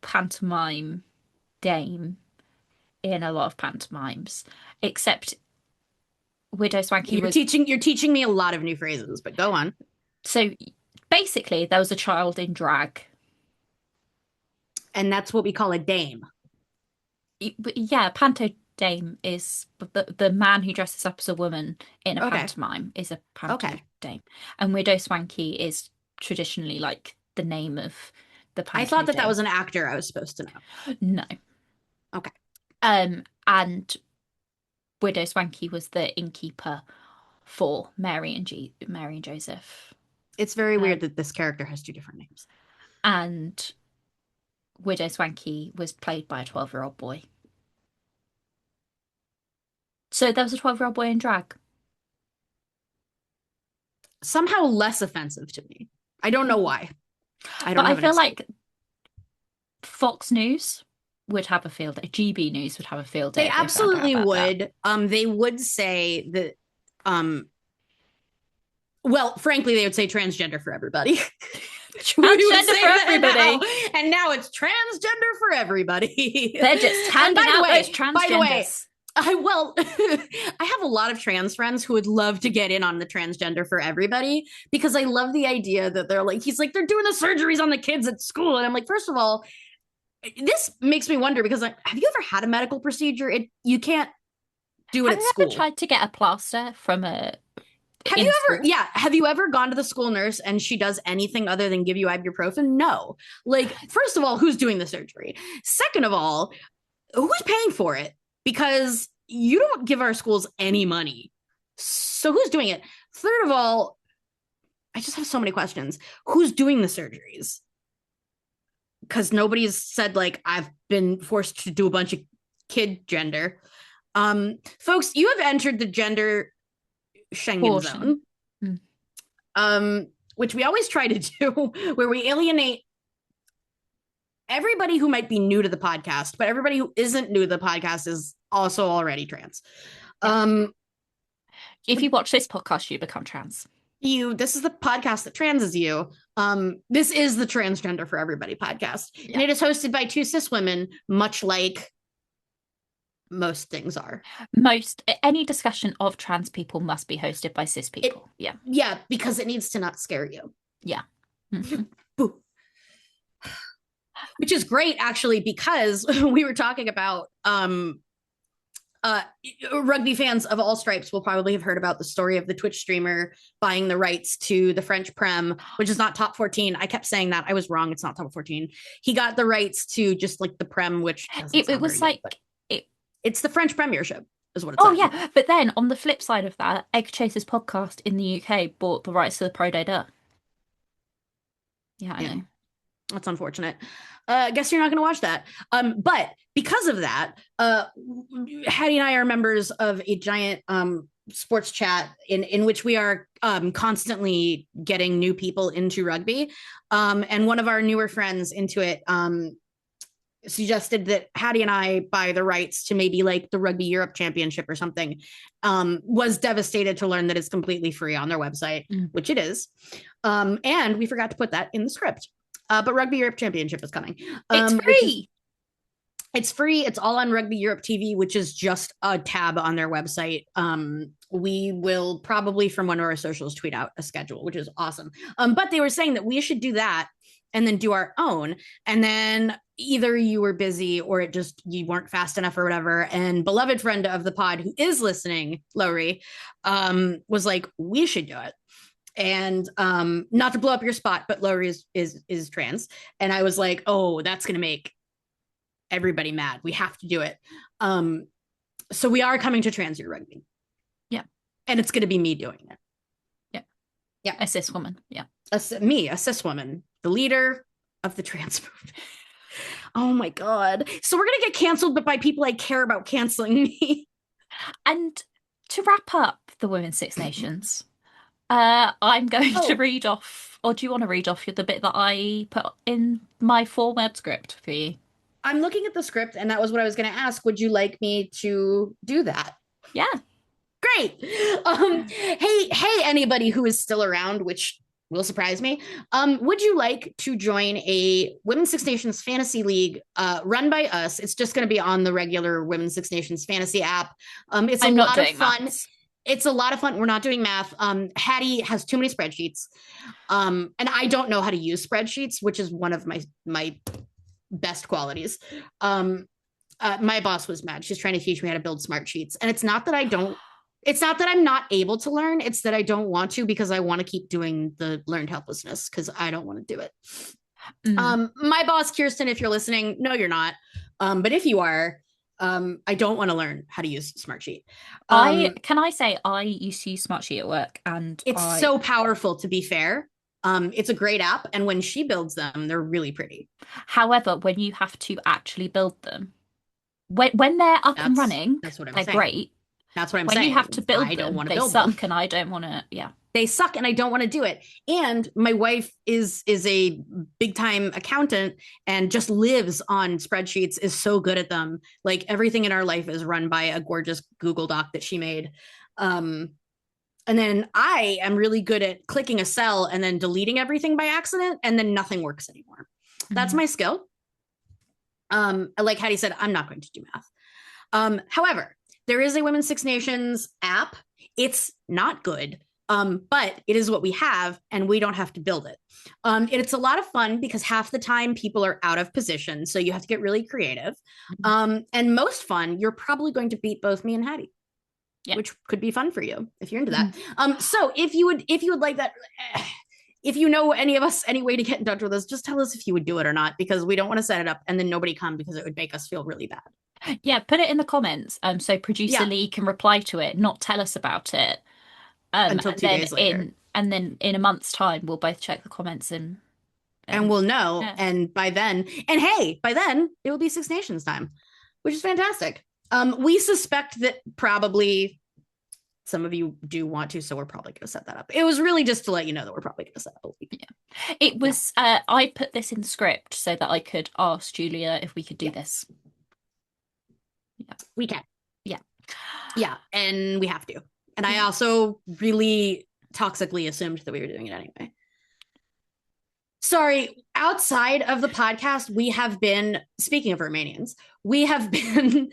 pantomime dame in a lot of pantomimes, except Widow Swanky was. You're teaching me a lot of new phrases, but go on. So basically, there was a child in drag. And that's what we call a dame. But yeah, panto dame is the man who dresses up as a woman in a Okay. pantomime is a panto Okay. dame, and Widow Swanky is traditionally like the name of the I panto thought that dame. was an actor I was supposed to know. No. Okay. And Widow Swanky was the innkeeper for Mary and Joseph. It's very Um, weird that this character has two different names. and Widow Swanky was played by a 12-year-old boy. So there was a 12-year-old boy in drag. Somehow less offensive to me. I don't know why. I But don't I have an feel excuse. like Fox News would have a field day. GB News would have a field day They if they found out absolutely about that. would. They would say that um Well, frankly, they would say transgender for everybody. We would Transgender say for that everybody. now, and now it's transgender for everybody. They're just And handing out those by the way, transgenders. I have a lot of trans friends who would love to get in on the transgender for everybody because I love the idea that they're like, he's like, they're doing the surgeries on the kids at school. And I'm like, first of all, this makes me wonder because like, have you ever had a medical procedure? You can't do it Have at you ever school. tried to get a plaster from a Have in you ever, school? yeah, have you ever gone to the school nurse and she does anything other than give you ibuprofen? No. Like, first of all, who's doing the surgery? Second of all, who's paying for it? Because you don't give our schools any money. So who's doing it? Third of all, I just have so many questions. Who's doing the surgeries? Because nobody's said, like, I've been forced to do a bunch of kid gender. Folks, you have entered the gender Schengen Portion. zone, which we always try to do, where we alienate everybody who might be new to the podcast, but everybody who isn't new to the podcast is also already trans. Yeah. If you watch this podcast, you become trans. This is the podcast that transes you. This is the Transgender for Everybody podcast. Yeah. And it is hosted by two cis women, much like most things are. Any discussion of trans people must be hosted by cis people. Yeah, because it needs to not scare you. Yeah. Which is great, actually, because we were talking about rugby fans of all stripes will probably have heard about the story of the Twitch streamer buying the rights to the French Prem, which is not top 14. I kept saying that. I was wrong. It's not top 14. He got the rights to just like the Prem, which it was like it's the French Premiership is what it's like. Yeah. But then on the flip side of that, Egg Chasers podcast in the UK bought the rights to the Pro Day Duh. Yeah, I know. That's unfortunate. I guess you're not going to watch that. But because of that, Hattie and I are members of a giant sports chat in which we are constantly getting new people into rugby. And one of our newer friends into it suggested that Hattie and I buy the rights to maybe like the Rugby Europe Championship or something. Was devastated to learn that it's completely free on their website, which it is. And we forgot to put that in the script. But Rugby Europe Championship is coming. It's free. It's free. It's all on Rugby Europe TV, which is just a tab on their website. We will probably from one of our socials tweet out a schedule, which is awesome. But they were saying that we should do that and then do our own. And then either you were busy or it just you weren't fast enough or whatever. And beloved friend of the pod who is listening, Lowry, was like, we should do it. And not to blow up your spot, but Lowry is trans. And I was like, oh, that's gonna make everybody mad. We have to do it. So we are coming to Trans Year Rugby. Yeah. And it's gonna be me doing it. Yeah. Yeah. A cis woman. Yeah. A cis woman, the leader of the trans movement. Oh my God. So we're gonna get canceled, but by people I care about canceling me. And to wrap up the Women's Six Nations, I'm going to read off, or do you want to read off the bit that I put in my 4-word script for you? I'm looking at the script, and that was what I was going to ask. Would you like me to do that? Yeah. Great. Hey, anybody who is still around, which will surprise me. Would you like to join a Women's Six Nations Fantasy League run by us? It's just going to be on the regular Women's Six Nations Fantasy app. It's a lot of fun. It's a lot of fun. We're not doing math. Hattie has too many spreadsheets. And I don't know how to use spreadsheets, which is one of my best qualities. My boss was mad. She's trying to teach me how to build smart sheets. And it's not that I'm not able to learn. It's that I don't want to because I want to keep doing the learned helplessness because I don't want to do it. My boss, Kirsten, if you're listening, no, you're not. But if you are, I don't want to learn how to use Smartsheet. Can I say I used to use Smartsheet at work, and it's so powerful, to be fair. It's a great app, and when she builds them, they're really pretty. However, when you have to actually build them, when they're up and running, they're great. That's what I'm saying. When you have to build them, they suck, and I don't want to. Yeah, they suck, and I don't want to do it. And my wife is a big time accountant and just lives on spreadsheets. Is so good at them. Like everything in our life is run by a gorgeous Google Doc that she made. And then I am really good at clicking a cell and then deleting everything by accident, and then nothing works anymore. That's my skill. Like Hattie said, I'm not going to do math. However, there is a Women's Six Nations app. It's not good, but it is what we have, and we don't have to build it. It's a lot of fun because half the time people are out of position, so you have to get really creative. And most fun, you're probably going to beat both me and Hattie. Yeah. Which could be fun for you if you're into that. So if you would like that, if you know any of us, any way to get in touch with us, just tell us if you would do it or not, because we don't want to set it up and then nobody come because it would make us feel really bad. Yeah, put it in the comments. So producer Lee can reply to it, not tell us about it. Until 2 days later. And then in a month's time, we'll both check the comments and we'll know. Yeah. And by then, by then it will be Six Nations time, which is fantastic. We suspect that probably some of you do want to, so we're probably going to set that up. It was really just to let you know that we're probably going to set up a week. Yeah. It was, I put this in the script so that I could ask Julia if we could do this. Yeah. We can. Yeah. Yeah, and we have to. And I also really toxically assumed that we were doing it anyway. Sorry, outside of the podcast, we have been, speaking of Romanians, we have been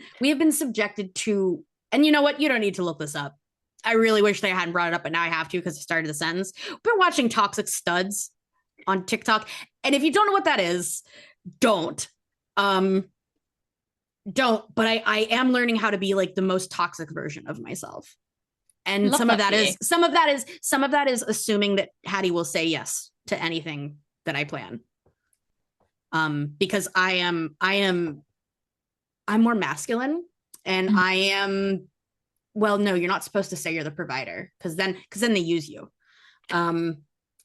subjected to, and you know what? You don't need to look this up. I really wish they hadn't brought it up, but now I have to because I started the sentence. We've been watching Toxic Studs on TikTok. And if you don't know what that is, don't. But I am learning how to be like the most toxic version of myself. And some of that is assuming that Hattie will say yes to anything that I plan. Because I'm more masculine, and I am, well, no, you're not supposed to say you're the provider, because then they use you. And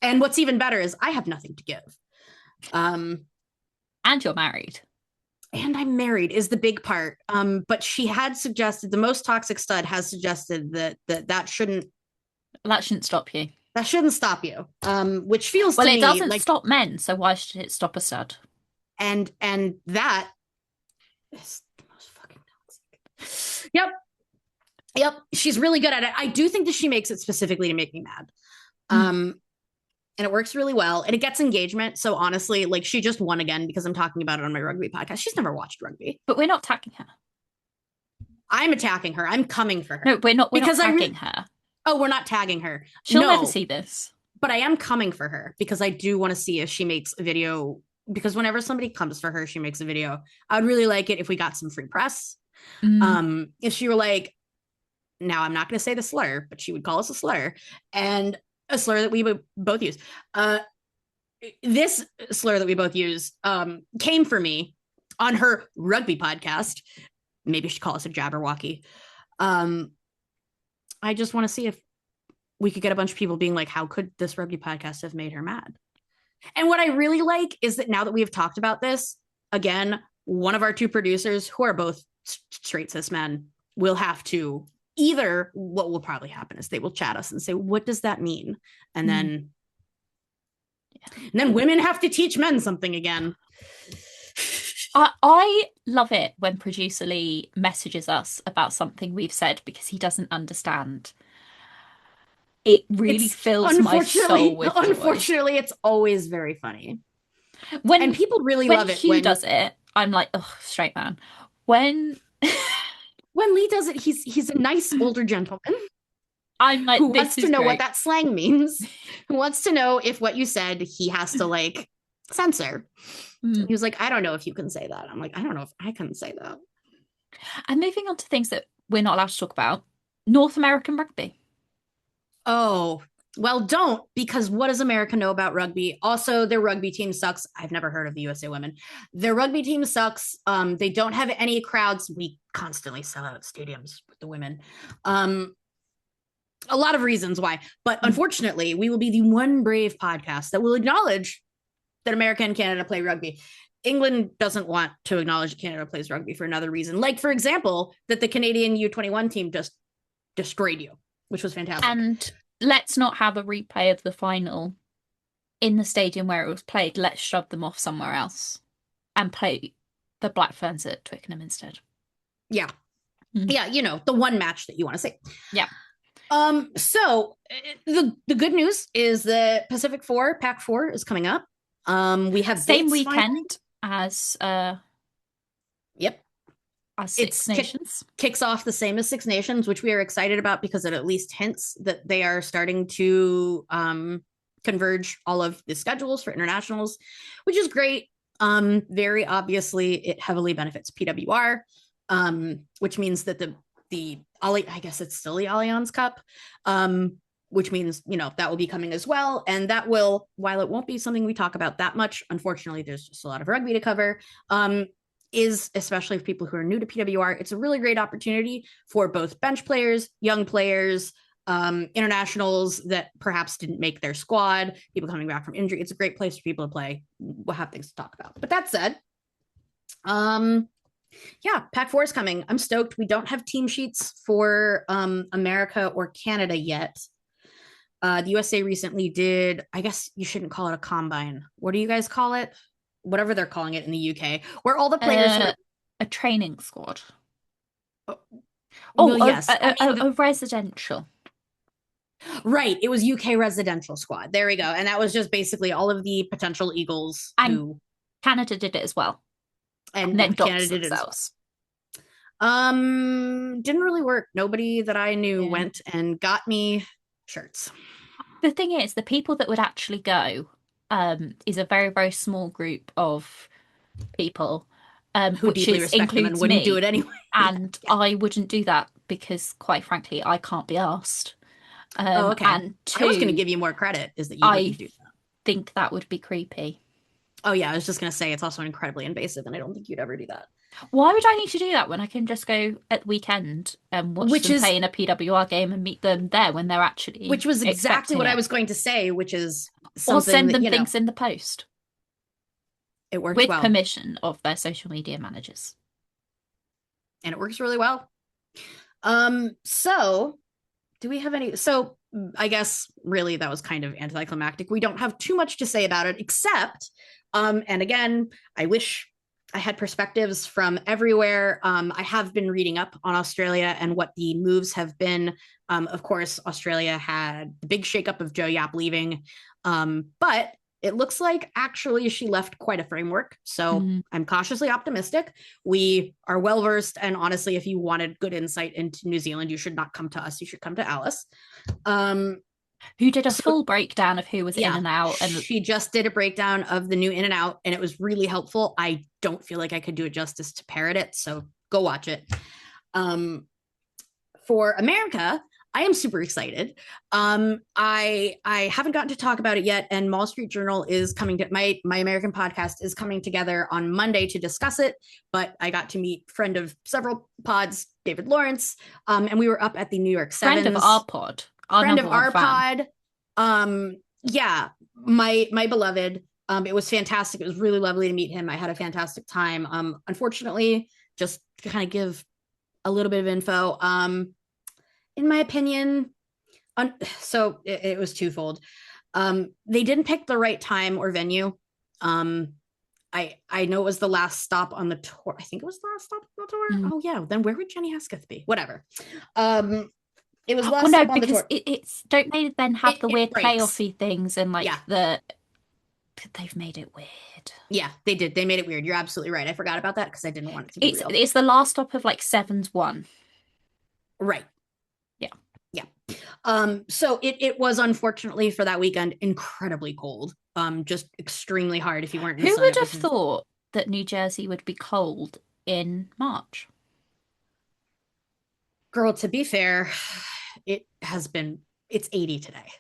what's even better is I have nothing to give. And you're married. And I'm married is the big part. But she had suggested, the most toxic stud has suggested that shouldn't stop you. That shouldn't stop you. Which feels well, to me it doesn't like, stop men, so why should it stop a stud? And that is the most fucking toxic. Yep. She's really good at it. I do think that she makes it specifically to make me mad. And it works really well, and it gets engagement. So honestly, like, she just won again because I'm talking about it on my rugby podcast. She's never watched rugby. But we're not attacking her. I'm attacking her. I'm coming for her. No, we're not tagging her. Oh, we're not tagging her. She'll never see this. But I am coming for her because I do want to see if she makes a video, because whenever somebody comes for her, she makes a video. I would really like it if we got some free press. If she were like, now I'm not going to say the slur, but she would call us a slur, and a slur that we would both use. This slur that we both use came for me on her rugby podcast. Maybe she call us a jabberwocky. I just want to see if we could get a bunch of people being like, how could this rugby podcast have made her mad? And what I really like is that now that we have talked about this, again, one of our two producers, who are both straight cis men, will have to, either what will probably happen is they will chat us and say, what does that mean? And then women have to teach men something again. I love it when producer Lee messages us about something we've said because he doesn't understand. It really fills my soul with joy. Unfortunately, it's always very funny. And people really love it. When Hugh does it, I'm like, oh, straight man. When Lee does it, he's a nice older gentleman. I'm like, who wants to know what that slang means. Who wants to know if what you said he has to like censor. He was like, I don't know if you can say that. I'm like, I don't know if I can say that. And moving on to things that we're not allowed to talk about, North American rugby. Oh, well, don't, because what does America know about rugby? Also, their rugby team sucks. I've never heard of the USA women. Their rugby team sucks. They don't have any crowds. We constantly sell out stadiums with the women. A lot of reasons why. But unfortunately, we will be the one brave podcast that will acknowledge that America and Canada play rugby. England doesn't want to acknowledge that Canada plays rugby for another reason. Like, for example, that the Canadian U21 team just destroyed you, which was fantastic. And let's not have a replay of the final in the stadium where it was played. Let's shove them off somewhere else and play the Black Ferns at Twickenham instead. Yeah. Yeah, you know, the one match that you want to see. Yeah. So the good news is that Pacific Four, Pac Four is coming up. We have Same dates finally. weekend Yep. as It's Six Nations. kicks off the same as Six Nations, which we are excited about because it at least hints that they are starting to converge all of the schedules for internationals, which is great. Very obviously, it heavily benefits PWR, which means that the I guess it's still the Allianz Cup, which means that will be coming as well, and that will, while it won't be something we talk about that much, unfortunately, there's just a lot of rugby to cover. Is especially for people who are new to PWR, it's a really great opportunity for both bench players, young players, internationals that perhaps didn't make their squad, people coming back from injury. It's a great place for people to play. We'll have things to talk about. But that said, yeah, Pac 4 is coming. I'm stoked. We don't have team sheets for America or Canada yet. The USA recently did, I guess you shouldn't call it a combine. What do you guys call it? Whatever they're calling it in the UK, where all the players were. A training squad. Well, yes. I mean, A residential. right. It was UK residential squad. There we go. And that was just basically all of the potential Eagles And who, Canada did it as well. and then yeah, Canada doxed did it as well. themselves. Didn't really work. Nobody that I knew Yeah. went and got me shirts. The thing is, the people that would actually go is a very, very small group of people, Who which deeply is respect them and includes wouldn't do me. it anyway. Yeah, And yeah. I wouldn't do that because, quite frankly, I can't be asked. Oh, okay. And I was going to two, give you more credit, is that you I wouldn't do that. think that would be creepy. Oh, yeah. I was just going to say it's also incredibly invasive, and I don't think you'd ever do that. Why would I need to do that when I can just go at the weekend and watch Which them is play in a PWR game and meet them there when they're actually which was exactly expecting what I it? was going to say, which is Or something send that, them things in the post it works with well. permission of their social media managers. And it works really well. So do we have any? So I guess really that was kind of anticlimactic. We don't have too much to say about it, except, and again, I wish I had perspectives from everywhere. I have been reading up on Australia and what the moves have been. Of course, Australia had the big shakeup of Joe Yap leaving, but it looks like actually she left quite a framework. So Mm. I'm cautiously optimistic. We are well versed, and honestly, if you wanted good insight into New Zealand, you should not come to us. You should come to Alice. Um, Who did a so full breakdown of who was in yeah, and out and she just did a breakdown of the new In and Out, and it was really helpful. I don't feel like I could do it justice to parrot it, so go watch it. Um, for America, I am super excited. I haven't gotten to talk about it yet, and Wall Street Journal is coming to my American podcast is coming together on Monday to discuss it. But I got to meet friend of several pods, David Lawrence, and we were up at the New York friend of Sevens. our pod, our Friend number of one our fan. pod. Yeah, my beloved. It was fantastic. It was really lovely to meet him. I had a fantastic time. Unfortunately, just to kind of give a little bit of info. In my opinion, so it was twofold. They didn't pick the right time or venue. Um, I know it was the last stop on the tour. I think it was the last stop on the tour. Mm. Oh yeah, then where would Jenny Hesketh be? Whatever. It was the Well, last no, stop on the because tour. it's don't they then have the It weird breaks. playoffy things and Yeah, like they've made it weird. yeah, they did. They made it weird. You're absolutely right. I forgot about that because I didn't want it to be real. It's the last stop of like Sevens one. Right. Yeah. Yeah. So it was unfortunately for that weekend incredibly cold. Just extremely hard if you weren't in the Who sun. would It have was thought that New Jersey would be cold in March? girl, to be fair, it's 80 today.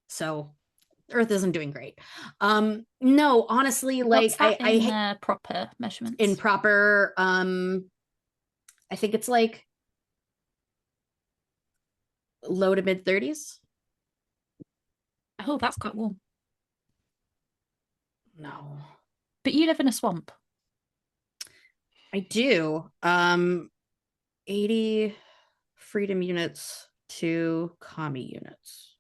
So Earth isn't doing great. No, honestly, like What's that in I proper in measurements? proper I think it's like low to mid 30s. Oh, that's quite warm. No. But you live in a swamp. I do. 80 freedom units to commie units.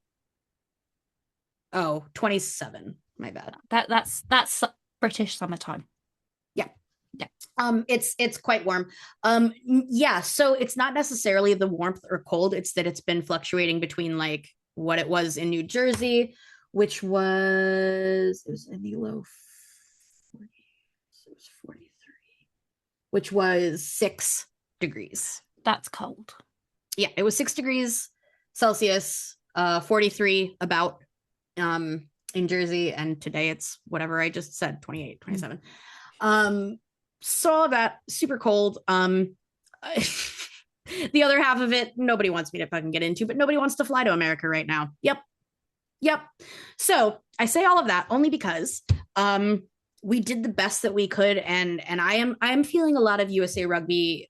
Oh, 27. My bad. That's British summertime. Yeah. Yeah, It's quite warm. Yeah, so it's not necessarily the warmth or cold, it's that it's been fluctuating between like what it was in New Jersey, which was it was in the low 40s, it was 43, which was 6 degrees. that's cold. Yeah, it was 6 degrees Celsius, 43 about in Jersey, and today it's whatever I just said, 28, 27. Um, saw that super cold. The other half of it, nobody wants me to fucking get into, but nobody wants to fly to America right now. Yep. Yep. So I say all of that only because we did the best that we could, and I am feeling a lot of USA Rugby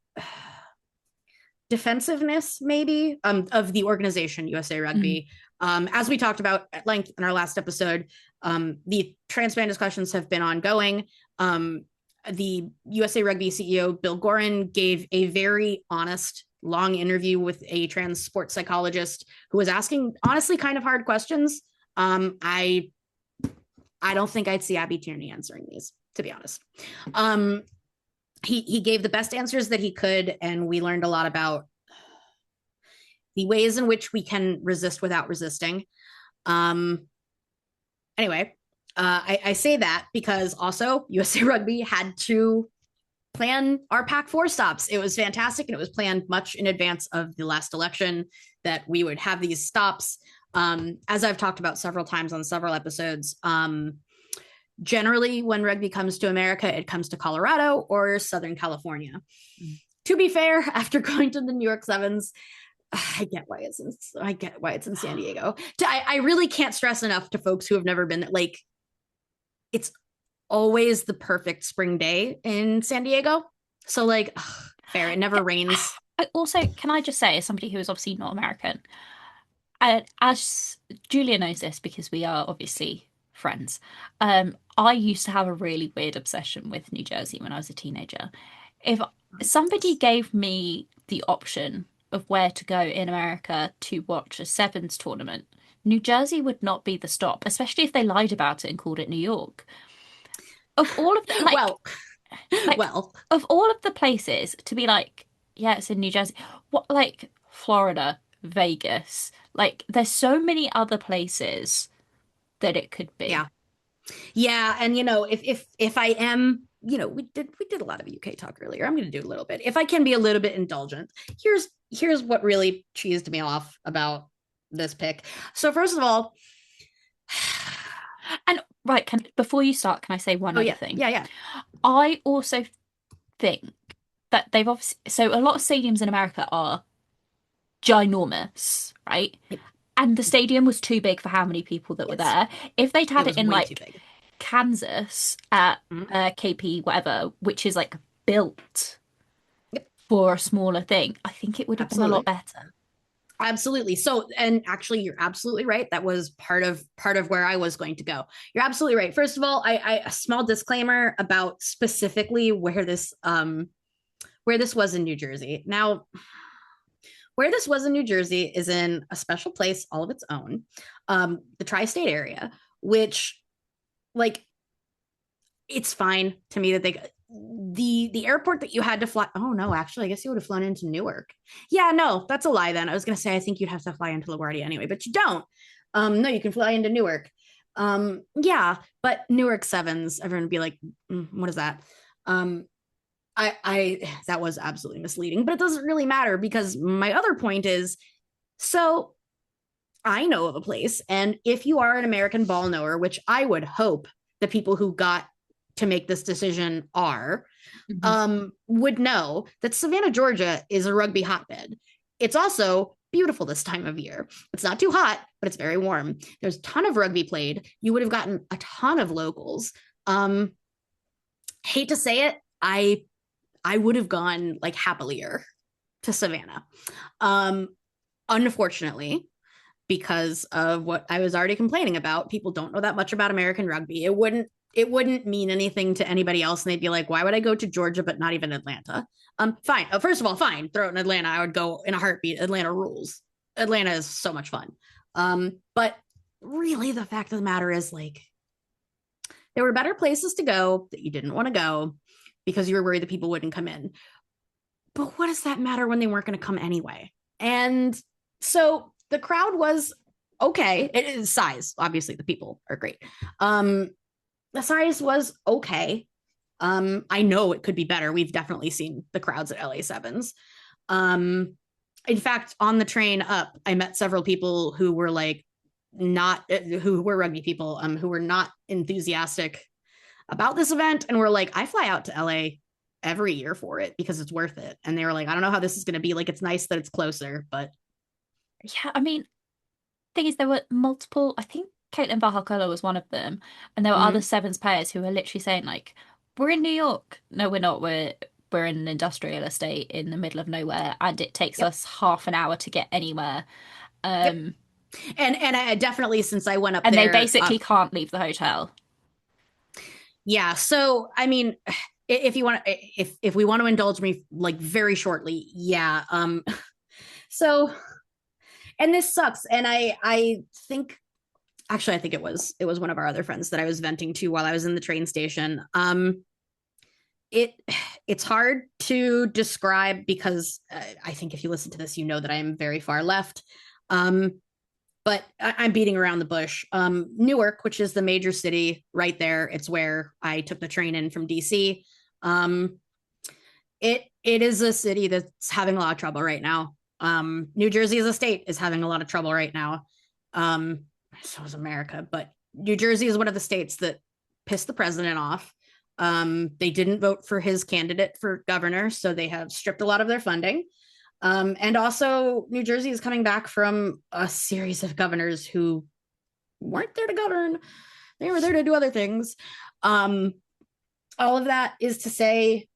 defensiveness, maybe, of the organization USA Rugby. As we talked about at length in our last episode, the transban discussions have been ongoing. The USA Rugby CEO Bill Gorin gave a very honest, long interview with a trans sports psychologist who was asking honestly kind of hard questions. I don't think I'd see Abby Tierney answering these, to be honest. He gave the best answers that he could, and we learned a lot about the ways in which we can resist without resisting. Anyway, I say that because also USA Rugby had to plan our Pac 4 stops. It was fantastic, and it was planned much in advance of the last election that we would have these stops. As I've talked about several times on several episodes, generally when rugby comes to America, it comes to Colorado or Southern California. To be fair, after going to the New York Sevens, I get why it's in San Diego. I really can't stress enough to folks who have never been, like, it's always the perfect spring day in San Diego. So like, fair, it never rains. Also, can I just say, as somebody who is obviously not American, as Julia knows this because we are obviously friends, I used to have a really weird obsession with New Jersey when I was a teenager. If somebody gave me the option of where to go in America to watch a sevens tournament, New Jersey would not be the stop, especially if they lied about it and called it New York. Of all of the Well, like well, of all of the places to be like, yeah, it's in New Jersey. What like Florida, Vegas, like there's so many other places that it could be. yeah. Yeah, and if I am, we did a lot of UK talk earlier. I'm going to do a little bit. If I can be a little bit indulgent, here's what really cheesed me off about this pick. So first of all, And right, can before you start, can I say one oh other yeah, thing? yeah, yeah, I also think that they've obviously so a lot of stadiums in America are ginormous, right? And the stadium was too big for how many people that were yes, there. If they'd it had it was in way too like big. Kansas at Mhm. KP, whatever, which is like built Yep, for a smaller thing, I think it would have been a lot absolutely. better. Absolutely. So, and actually, you're absolutely right. That was part of where I was going to go. You're absolutely right. First of all, a small disclaimer about specifically where this was in New Jersey. Now, where this was in New Jersey is in a special place all of its own, the tri-state area, which, like, it's fine to me that the airport that you had to fly. Oh no, actually, I guess you would have flown into Newark. Yeah, no, that's a lie. Then I was gonna say I think you'd have to fly into LaGuardia anyway, but you don't. No, you can fly into Newark. Yeah, but Newark Sevens, everyone would be like, what is that? Um, I that was absolutely misleading, but it doesn't really matter because my other point is, so I know of a place, and if you are an American ball knower, which I would hope the people who got to make this decision are, Mhm. would know that Savannah, Georgia is a rugby hotbed. It's also beautiful this time of year. It's not too hot, but it's very warm. There's a ton of rugby played. You would have gotten a ton of locals. Um, hate to say it, I would have gone like happier to Savannah. Um, Unfortunately, because of what I was already complaining about, people don't know that much about American rugby. It wouldn't mean anything to anybody else, and they'd be like, "Why would I go to Georgia but not even Atlanta?" Fine. First of all, fine. Throw it in Atlanta. I would go in a heartbeat. Atlanta rules. Atlanta is so much fun. But really, the fact of the matter is, like, there were better places to go that you didn't want to go. because you were worried that people wouldn't come in. But what does that matter when they weren't going to come anyway? And so the crowd was okay. It is size. Obviously, the people are great. The size was okay. I know it could be better. We've definitely seen the crowds at LA Sevens. In fact, on the train up, I met several people who were like not who were rugby people, who were not enthusiastic about this event and were like, I fly out to LA every year for it because it's worth it. And they were like, I don't know how this is going to be. Like, it's nice that it's closer, but Yeah, I mean, thing is, there were multiple. I think Caitlin Vahakola was one of them, and there were other mm-hmm. sevens players who were literally saying like, "We're in New York. No, we're not. We're in an industrial estate in the middle of nowhere, and it takes Yep. us half an hour to get anywhere." Yep. Um, And I definitely, since I went up and they there, basically can't leave the hotel. yeah. So I mean, if you want, if we want to indulge me like very shortly, yeah. So and this sucks, and I think actually I think it was one of our other friends that I was venting to while I was in the train station. It it's hard to describe because I think if you listen to this, you know that I am very far left. Um, but I'm beating around the bush. Newark, which is the major city right there, it's where I took the train in from DC. Um, it is a city that's having a lot of trouble right now. New Jersey as a state is having a lot of trouble right now. So is America, but New Jersey is one of the states that pissed the president off. They didn't vote for his candidate for governor, so they have stripped a lot of their funding. And also, New Jersey is coming back from a series of governors who weren't there to govern; they were there to do other things. Um, all of that is to say,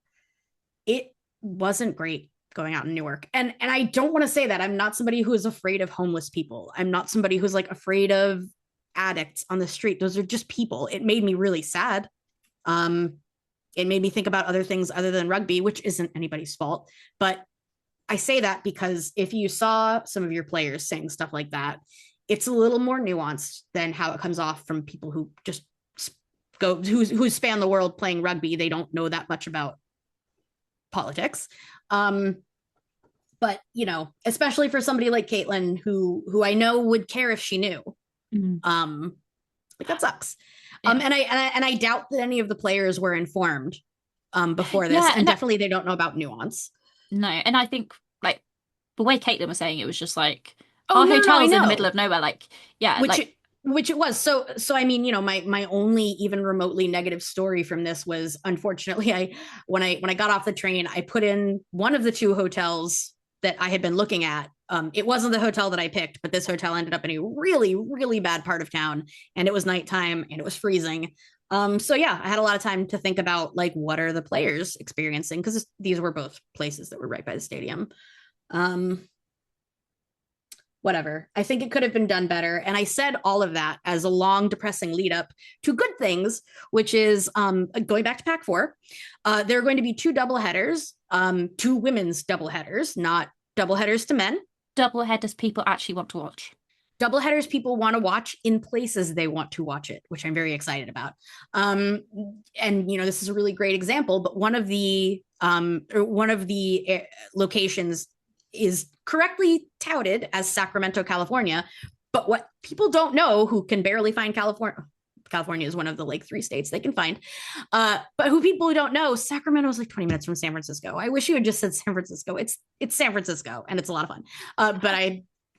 it wasn't great going out in Newark. And I don't want to say that. I'm not somebody who is afraid of homeless people. I'm not somebody who's like afraid of addicts on the street. Those are just people. It made me really sad. Um, it made me think about other things other than rugby, which isn't anybody's fault. But I say that because if you saw some of your players saying stuff like that, it's a little more nuanced than how it comes off from people who just go who span the world playing rugby. They don't know that much about politics. Um, but especially for somebody like Caitlin, who I know would care if she knew. Mm. Like that sucks. Yeah. And I doubt that any of the players were informed before this, Yeah, and definitely they don't know about nuance. no, and I think like the way Caitlin was saying it was just like Oh our no, no, no, I hotel's in the middle know. of nowhere. Like, yeah, Which like it, which it was. So I mean, my only even remotely negative story from this was unfortunately when I got off the train, I put in one of the two hotels that I had been looking at. It wasn't the hotel that I picked, but this hotel ended up in a really, really bad part of town, and it was nighttime and it was freezing. So yeah, I had a lot of time to think about like what are the players experiencing because these were both places that were right by the stadium. Um, Whatever. I think it could have been done better. And I said all of that as a long, depressing lead up to good things, which is going back to Pack 4. There are going to be two double headers, two women's double headers, not double headers to men. double headers people actually want to watch. Double headers people want to watch in places they want to watch it, which I'm very excited about. And this is a really great example, but one of the locations is correctly touted as Sacramento, California. But what people don't know who can barely find California is one of the like 3 states they can find. But who people who don't know, Sacramento is like 20 minutes from San Francisco. I wish you had just said San Francisco. It's San Francisco and it's a lot of fun. But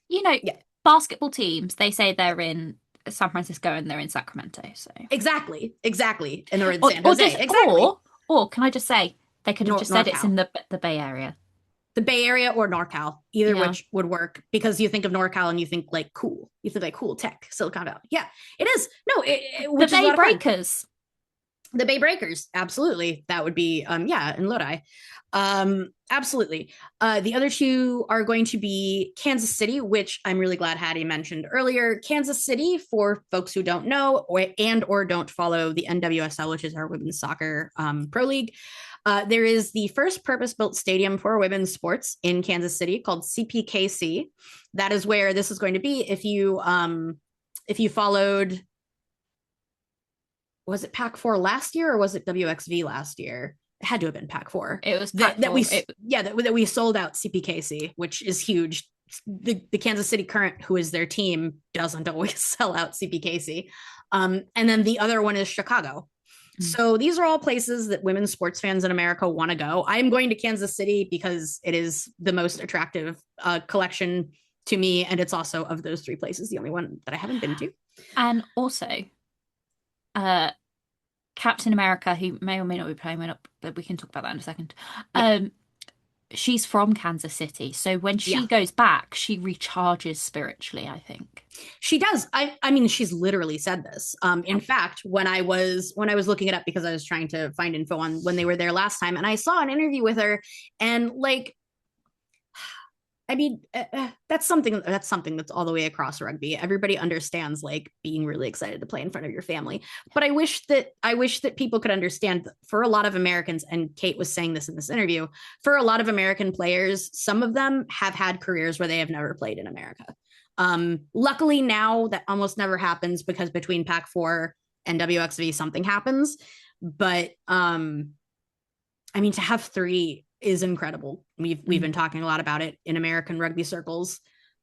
yeah. Basketball teams, they say they're in San Francisco and they're in Sacramento. So Exactly. And they're in or, San or Jose. just Exactly. or can I just say they could have just said it's NorCal. in the Bay Area. The Bay Area or NorCal, either Yeah. which would work because you think of NorCal and you think like cool. You think like cool tech, Silicon Valley. Yeah, it is. No, which The is a Bay lot of fun. Breakers. The Bay Breakers, absolutely. That would be yeah, in Lodi. Absolutely. The other two are going to be Kansas City, which I'm really glad Hattie mentioned earlier. Kansas City, for folks who don't know or don't follow the NWSL, which is our women's soccer pro league. There is the first purpose-built stadium for women's sports in Kansas City called CPKC. That is where this is going to be. If you followed, was it Pac 4 last year or was it WXV last year? It had to have been Pack Four. It was Pack That we 4. It, yeah that we sold out CPKC, which is huge. The Kansas City Current, who is their team, doesn't always sell out CPKC. And then the other one is Chicago. mm. So these are all places that women's sports fans in America want to go. I'm going to Kansas City because it is the most attractive collection to me, and it's also of those three places the only one that I haven't been to. And also, uh, Captain America, who may or may not be playing, but we can talk about that in a second. Yeah, She's from Kansas City, so when yeah, she goes back, she recharges spiritually, I think. she does. I mean, she's literally said this. Yeah. In fact, when I was looking it up because I was trying to find info on when they were there last time, and I saw an interview with her, and like I mean, that's something that's all the way across rugby. Everybody understands like being really excited to play in front of your family. But I wish that people could understand that for a lot of Americans, and Kate was saying this in this interview, for a lot of American players, some of them have had careers where they have never played in America. Luckily now that almost never happens because between Pac 4 and WXV something happens. But I mean, to have three is incredible. We've Mm. been talking a lot about it in American rugby circles.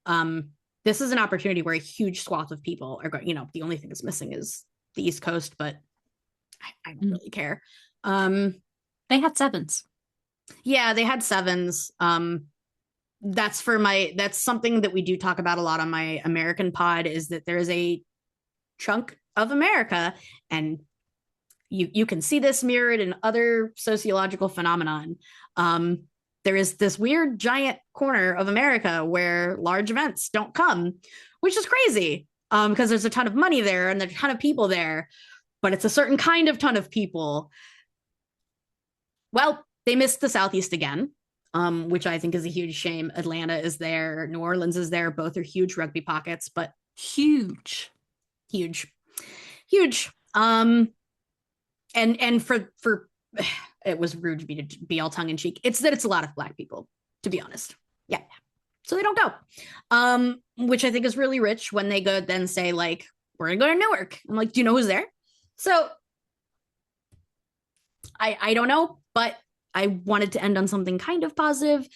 This is an opportunity where a huge swath of people are going. The only thing that's missing is the East Coast, but I don't Mm. really care. Um, They had sevens. yeah, they had sevens. That's something that we do talk about a lot on my American pod is that there is a chunk of America, and you can see this mirrored in other sociological phenomenon. There is this weird giant corner of America where large events don't come, which is crazy because there's a ton of money there and there's a ton of people there, but it's a certain kind of ton of people. Well, they missed the Southeast again, which I think is a huge shame. Atlanta is there, New Orleans is there. Both are huge rugby pockets, but Huge. huge, huge. And for it was rude to be all tongue in cheek. It's that it's a lot of black people, to be honest. Yeah. So they don't go. Which I think is really rich when they go then say, like, we're gonna go to Newark. I'm like, do you know who's there? So I don't know, but I wanted to end on something kind of positive.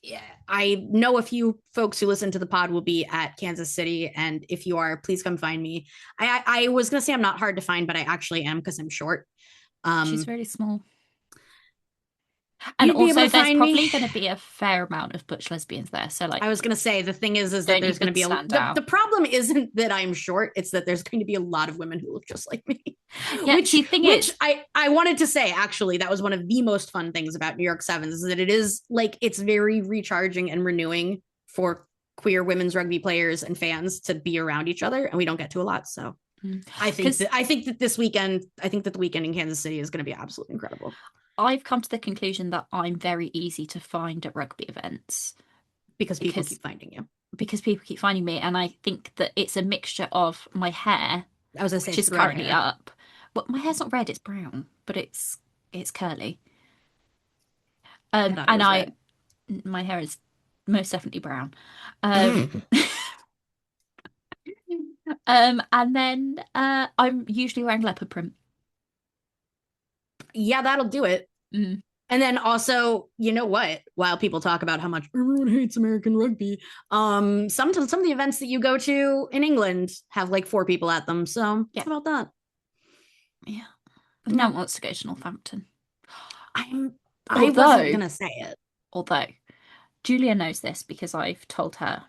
Yeah, I know a few folks who listen to the pod will be at Kansas City, and if you are, please come find me. I was gonna say I'm not hard to find, but I actually am because I'm short. She's Um, really small. And you'd be able also, to there's find me. probably going to be a fair amount of butch lesbians there. So, I like, was gonna say the thing is that don't there's gonna even be stand the out. problem isn't that I'm short, it's that there's going to be a lot of women who look just like me. Yeah, which see, the thing which is, I wanted to say actually that was one of the most fun things about New York Sevens is that it is like it's very recharging and renewing for queer women's rugby players and fans to be around each other, and we don't get to a lot. So because I think that this weekend, I think that the weekend in Kansas City is going to be absolutely incredible I've come to the conclusion that I'm very easy to find at rugby events because people because keep finding you. people keep finding me, and I think that it's a mixture of my hair, I was gonna say which it's is the red currently hair. up. Well, my hair's not red; it's brown, but it's curly. I thought it And was I red. my hair is most definitely brown. Um, and then I'm usually wearing leopard print. Yeah, that'll do it. Mm. And then also, you know what? While people talk about how much everyone hates American rugby, sometimes some of the events that you go to in England have like four people at them. So Yeah, how about that? yeah. No Yeah, one wants to go to Northampton. I'm. I wasn't Although, gonna say it. although Julia knows this because I've told her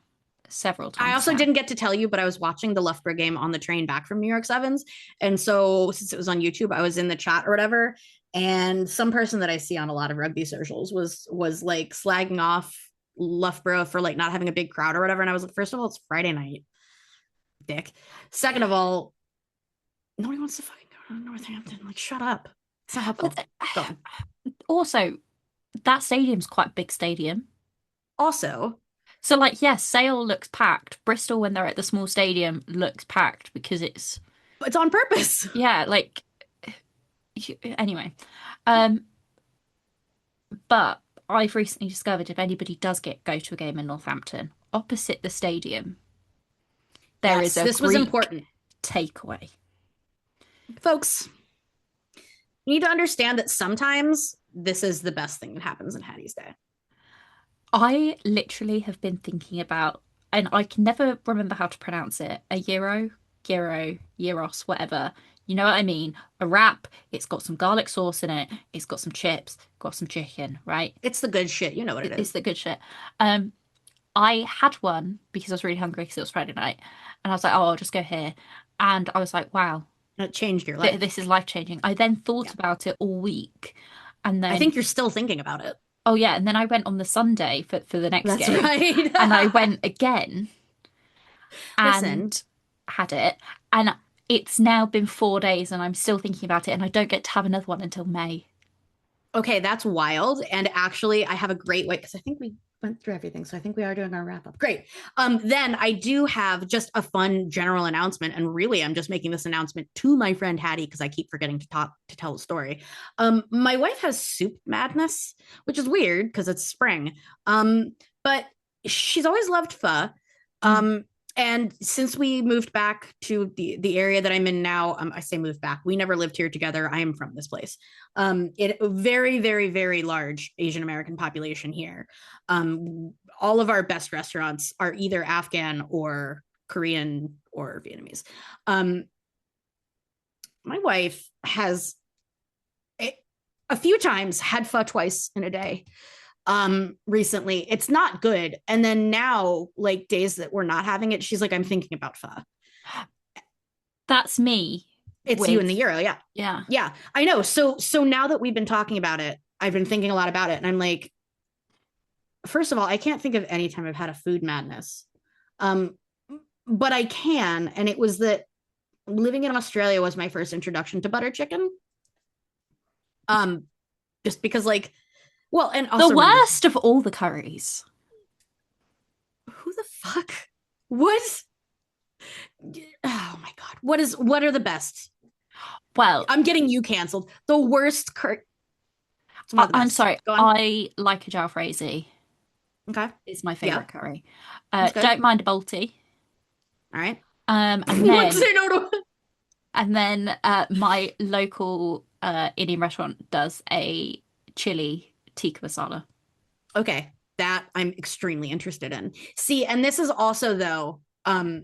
several I times also now. didn't get to tell you, but I was watching the Loughborough game on the train back from New York Sevens, and so since it was on YouTube, I was in the chat or whatever, and some person that I see on a lot of rugby socials was like slagging off Loughborough for like not having a big crowd or whatever, and I was like, first of all, it's Friday night, dick. Second of all, nobody wants to fucking go to Northampton. Like, shut up. It's not helpful. But Go on. also, that stadium's quite a big stadium. Also, So, like, yes, Sale looks packed. Bristol, when they're at the small stadium, looks packed because it's, it's on purpose. yeah, like, anyway. Um, but I've recently discovered if anybody does go to a game in Northampton, opposite the stadium, there is Yes, a this was Greek important. takeaway. Folks, You need to understand that sometimes this is the best thing that happens in Hattie's Day. I literally have been thinking about, and I can never remember how to pronounce it, a gyros, whatever. You know what I mean? A wrap, it's got some garlic sauce in it, it's got some chips, got some chicken, right? It's the good shit. You know what it It's is. the good shit. Um, I had one because I was really hungry because it was Friday night, and I was like, oh, I'll just go here. And I was like, wow, And it changed your th life. this is life changing. I then thought Yeah. about it all week, and I then think you're still thinking about it. oh yeah, and then I went on the Sunday for the next That's game, right. and I went again Listen, and had it, and it's now been 4 days, and I'm still thinking about it, and I don't get to have another one until May. okay, that's wild. And actually, I have a great way because I think we went through everything. So I think we are doing our wrap up. Great. Then I do have just a fun general announcement. And really, I'm just making this announcement to my friend Hattie because I keep forgetting to tell the story. My wife has soup madness, which is weird because it's spring. But she's always loved pho. Mm. Um, and since we moved back to the area that I'm in now, I say moved back. We never lived here together. I am from this place. It very, very, very large Asian American population here. All of our best restaurants are either Afghan or Korean or Vietnamese. Um, my wife has a few times had pho twice in a day recently. It's not good. And then now, like days that we're not having it, she's like, I'm thinking about pho. That's me It's you and the with, Euro. Yeah. yeah. Yeah. I know. So now that we've been talking about it, I've been thinking a lot about it. And I'm like, first of all, I can't think of any time I've had a food madness. Um, but I can. And it was that living in Australia was my first introduction to butter chicken. Um, just because like, well, and The also remember, worst of all the curries. who the fuck? What? Oh my god. What are the best? Well, I'm getting you canceled. The worst it's one of the I'm best. sorry, Go on. I like a jalfrezi. Okay. Is my Yeah, favorite curry. that's good. Don't mind a balti. All right. And Wouldn't then say no to my local Indian restaurant does a chili tikka masala. okay, that I'm extremely interested in. See, and this is also though,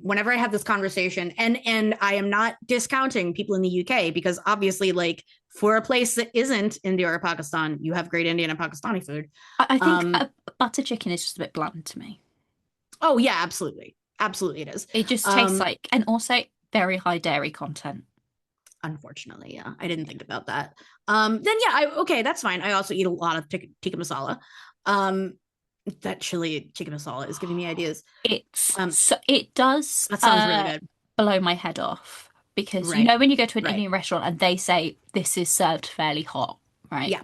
whenever I have this conversation, and I am not discounting people in the UK because obviously, like for a place that isn't India or Pakistan, you have great Indian and Pakistani food. I think Um, butter chicken is just a bit bland to me. oh yeah, absolutely, absolutely it is. It just tastes Um, like, and also very high dairy content. unfortunately, yeah, I didn't think about that. Then yeah, okay, that's fine. I also eat a lot of tikka masala. Um, that chili tikka masala is giving me ideas. It does That sounds really good. blow my head off because you Right. know when you go to an Right. Indian restaurant and they say this is served fairly hot, right? Yeah.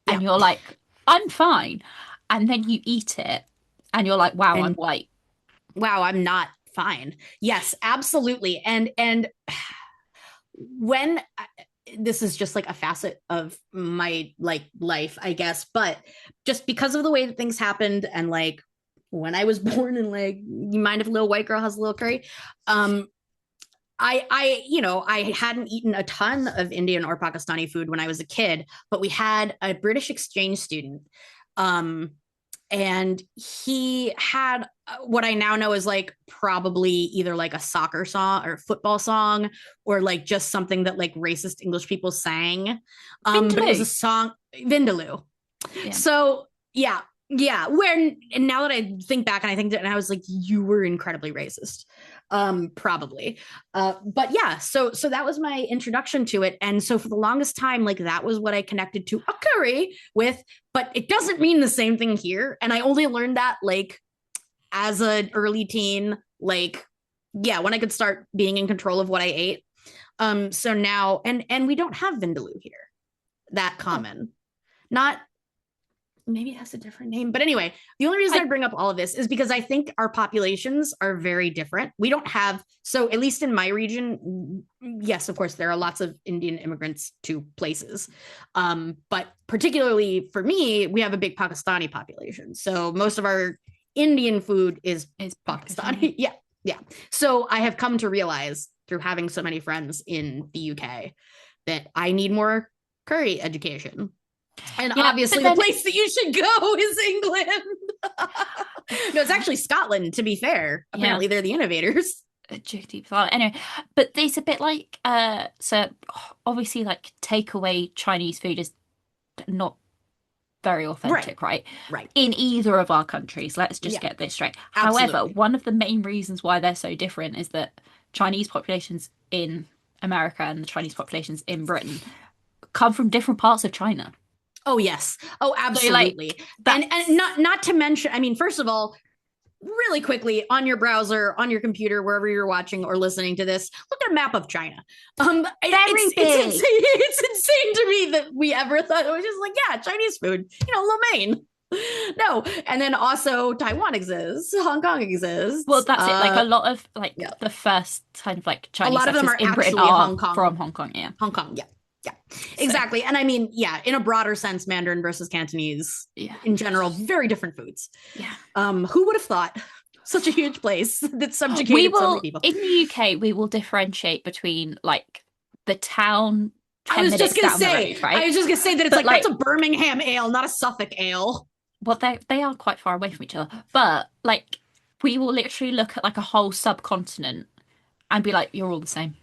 And Yeah. you're like, I'm fine. And then you eat it and you're like, wow, I'm And white. wow, I'm not fine. Yes, absolutely. And when this is just like a facet of my like life, I guess, but just because of the way that things happened and like when I was born and like you mind if a little white girl has a little curry? Um I hadn't eaten a ton of Indian or Pakistani food when I was a kid, but we had a British exchange student. Um, and he had what I now know is like probably either like a soccer song or football song or like just something that like racist English people sang. But it was a Vindaloo. song Vindaloo. Yeah. So yeah, yeah. Where and now that I think back and I think that and I was like, you were incredibly racist. Probably. But yeah, so that was my introduction to it. And so for the longest time, like that was what I connected to a curry with, but it doesn't mean the same thing here. And I only learned that like as an early teen, like yeah, when I could start being in control of what I ate. So now and we don't have Vindaloo here that Oh. common. Not maybe it has a different name. But anyway, the only reason I I bring up all of this is because I think our populations are very different. We don't have, so at least in my region, yes, of course, there are lots of Indian immigrants to places. But particularly for me, we have a big Pakistani population. So most of our Indian food is is Pakistani. Pakistani. Yeah. Yeah. So I have come to realize through having so many friends in the UK that I need more curry education. And Yeah, obviously, but the then place that you should go is England. No, it's actually Scotland, to be fair. yeah, Apparently, they're the innovators. anyway, but it's a bit like so obviously like takeaway Chinese food is not very Right, authentic, right? right. In either of our countries, let's just Yeah, get this straight. However, absolutely. one of the main reasons why they're so different is that Chinese populations in America and the Chinese populations in Britain come from different parts of China. Oh, yes. Oh, So like absolutely. And that's not to mention, I mean, first of all, really quickly on your browser, on your computer, wherever you're watching or listening to this, look at a map of China. very It's big. insane. It's insane to me that we ever thought it was just like, yeah, Chinese food, lo mein. No, and then also Taiwan exists, Hong Kong Well, exists. that's it. Like a lot of like Yeah, the first kind of like a Chinese lot of them settlers are in Britain actually are from Hong Kong, yeah. Hong Kong. Yeah, yeah, So exactly. And I mean, yeah, in a broader sense, Mandarin versus Cantonese yeah, in general, very different foods. yeah. Who would have thought such a huge place that We subjugated so many will people? in the UK we will differentiate between like the town I 10 was just minutes gonna down the say, road, I right? was just gonna say that it's But like that's like a Birmingham ale, not a Suffolk ale. well they are quite far away from each other. But like we will literally look at like a whole subcontinent and be like, you're all the same.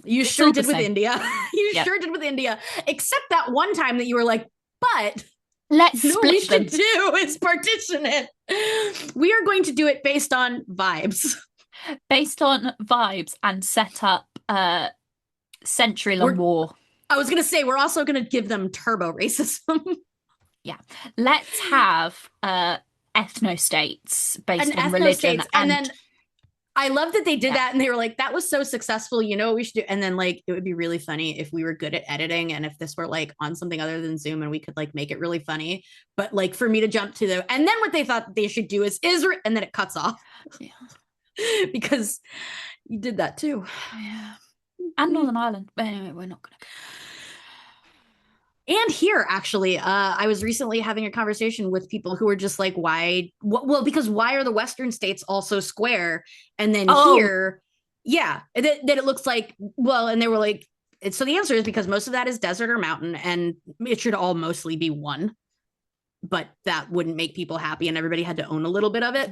You It's sure all the did with same. India. You Yep. sure did with India. Except that one time that you were like, but Let's you know what we split should them do is partition it. We are going to do it based on vibes. based on vibes and set up a century-long We're war. I was gonna say we're also gonna give them turbo racism. Yeah. Let's have ethno states And based on ethno religion states. And and then I love that they did yeah. that and they were like, that was so successful. You know what we should do? And then like it would be really funny if we were good at editing and if this were like on something other than Zoom and we could like make it really funny. But like for me to jump to the and then what they thought they should do is Israel and then it cuts off. Yeah. Because you did that too. Yeah. And Northern Ireland. But anyway, we're not gonna And here actually I was recently having a conversation with people who were just like well because why are the western states also square and then Oh, here yeah that it looks like well and they were like so the answer is because most of that is desert or mountain and it should all mostly be one but that wouldn't make people happy and everybody had to own a little bit of it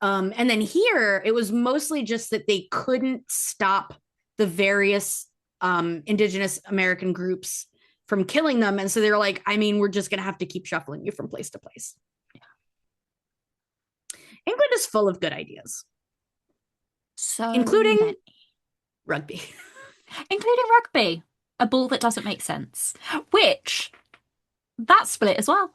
and then here it was mostly just that they couldn't stop the various indigenous American groups from killing them. And so they're like, I mean, we're just going to have to keep shuffling you from place to place. England is full of good ideas, so including many. rugby. Including rugby. A ball that doesn't make sense. Which that's split as well.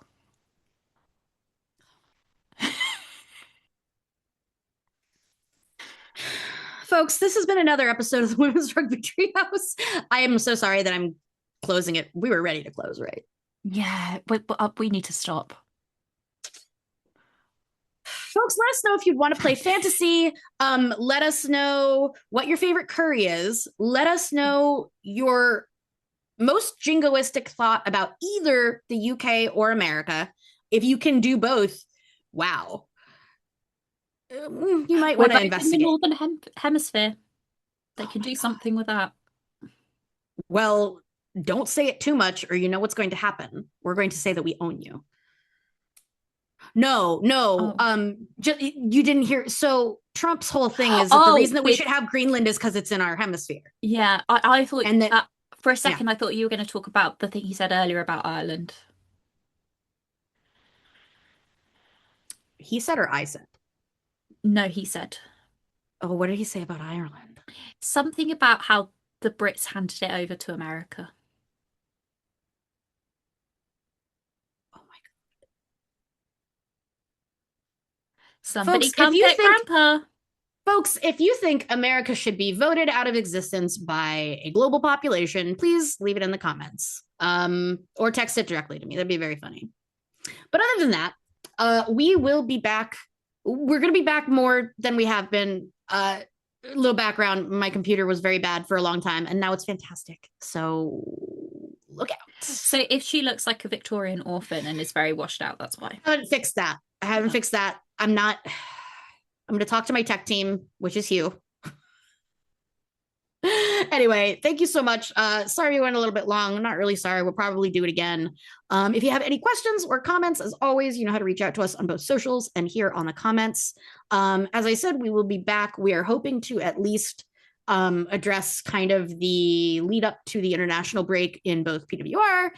Folks, this has been another episode of the Women's Rugby Treehouse. I am so sorry that I'm closing it. We were ready to close, right? Yeah, we need to stop. Folks, let us know if you'd want to play fantasy. Let us know what your favorite curry is. Let us know your most jingoistic thought about either the UK or America. If you can do both, wow. You might We're want to both in the investigate. northern hemisphere. They can do something with that. Well, don't say it too much or you know what's going to happen. We're going to say that we own you. No, no. Oh, You didn't hear. So Trump's whole thing is that the oh, reason that we with should have Greenland is because it's in our hemisphere. yeah. I thought And that, for a yeah, second I thought you were going to talk about the thing he said earlier about Ireland. he said or I said. No, he said Oh, what did he say about Ireland? something about how the Brits handed it over to America. Oh my God. Somebody come get Grandpa. Folks, if you think America should be voted out of existence by a global population, please leave it in the comments or text it directly to me. That'd be very funny. But other than that, we will be back. We're going to be back more than we have been. Little background, my computer was very bad for a long time, and now it's fantastic. So look out. So if she looks like a Victorian orphan and is very washed out, that's why. I haven't fixed that. I haven't fixed that. I'm not. I'm going to talk to my tech team, which is Hugh. Anyway, thank you so much. Sorry we went a little bit long. I'm not really sorry. We'll probably do it again. If you have any questions or comments, as always, you know how to reach out to us on both socials and here on the comments. As I said, we will be back. We are hoping to at least address kind of the lead up to the international break in both PWR.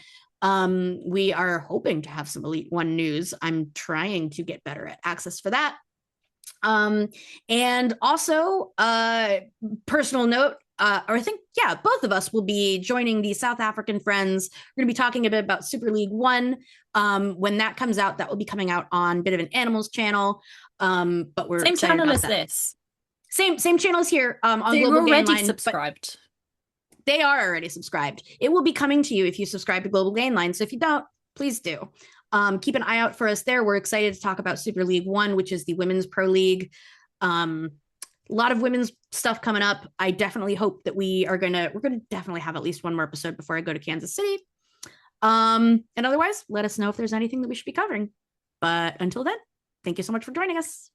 We are hoping to have some Elite One news. I'm trying to get better at access for that. And also, personal note, or I think, yeah, both of us will be joining the South African friends. We're going to be talking a bit about Super League One. When that comes out, that will be coming out on Bit of an Animals channel. But we're Same excited channel about as that. this. Same channels here on So you're Global already Gainline, subscribed. they are already subscribed. It will be coming to you if you subscribe to Global Gainline. So if you don't, please do. Keep an eye out for us there. We're excited to talk about Super League One, which is the women's pro league. A lot of women's stuff coming up. I definitely hope that we're gonna definitely have at least one more episode before I go to Kansas City. And otherwise, let us know if there's anything that we should be covering. But until then, thank you so much for joining us.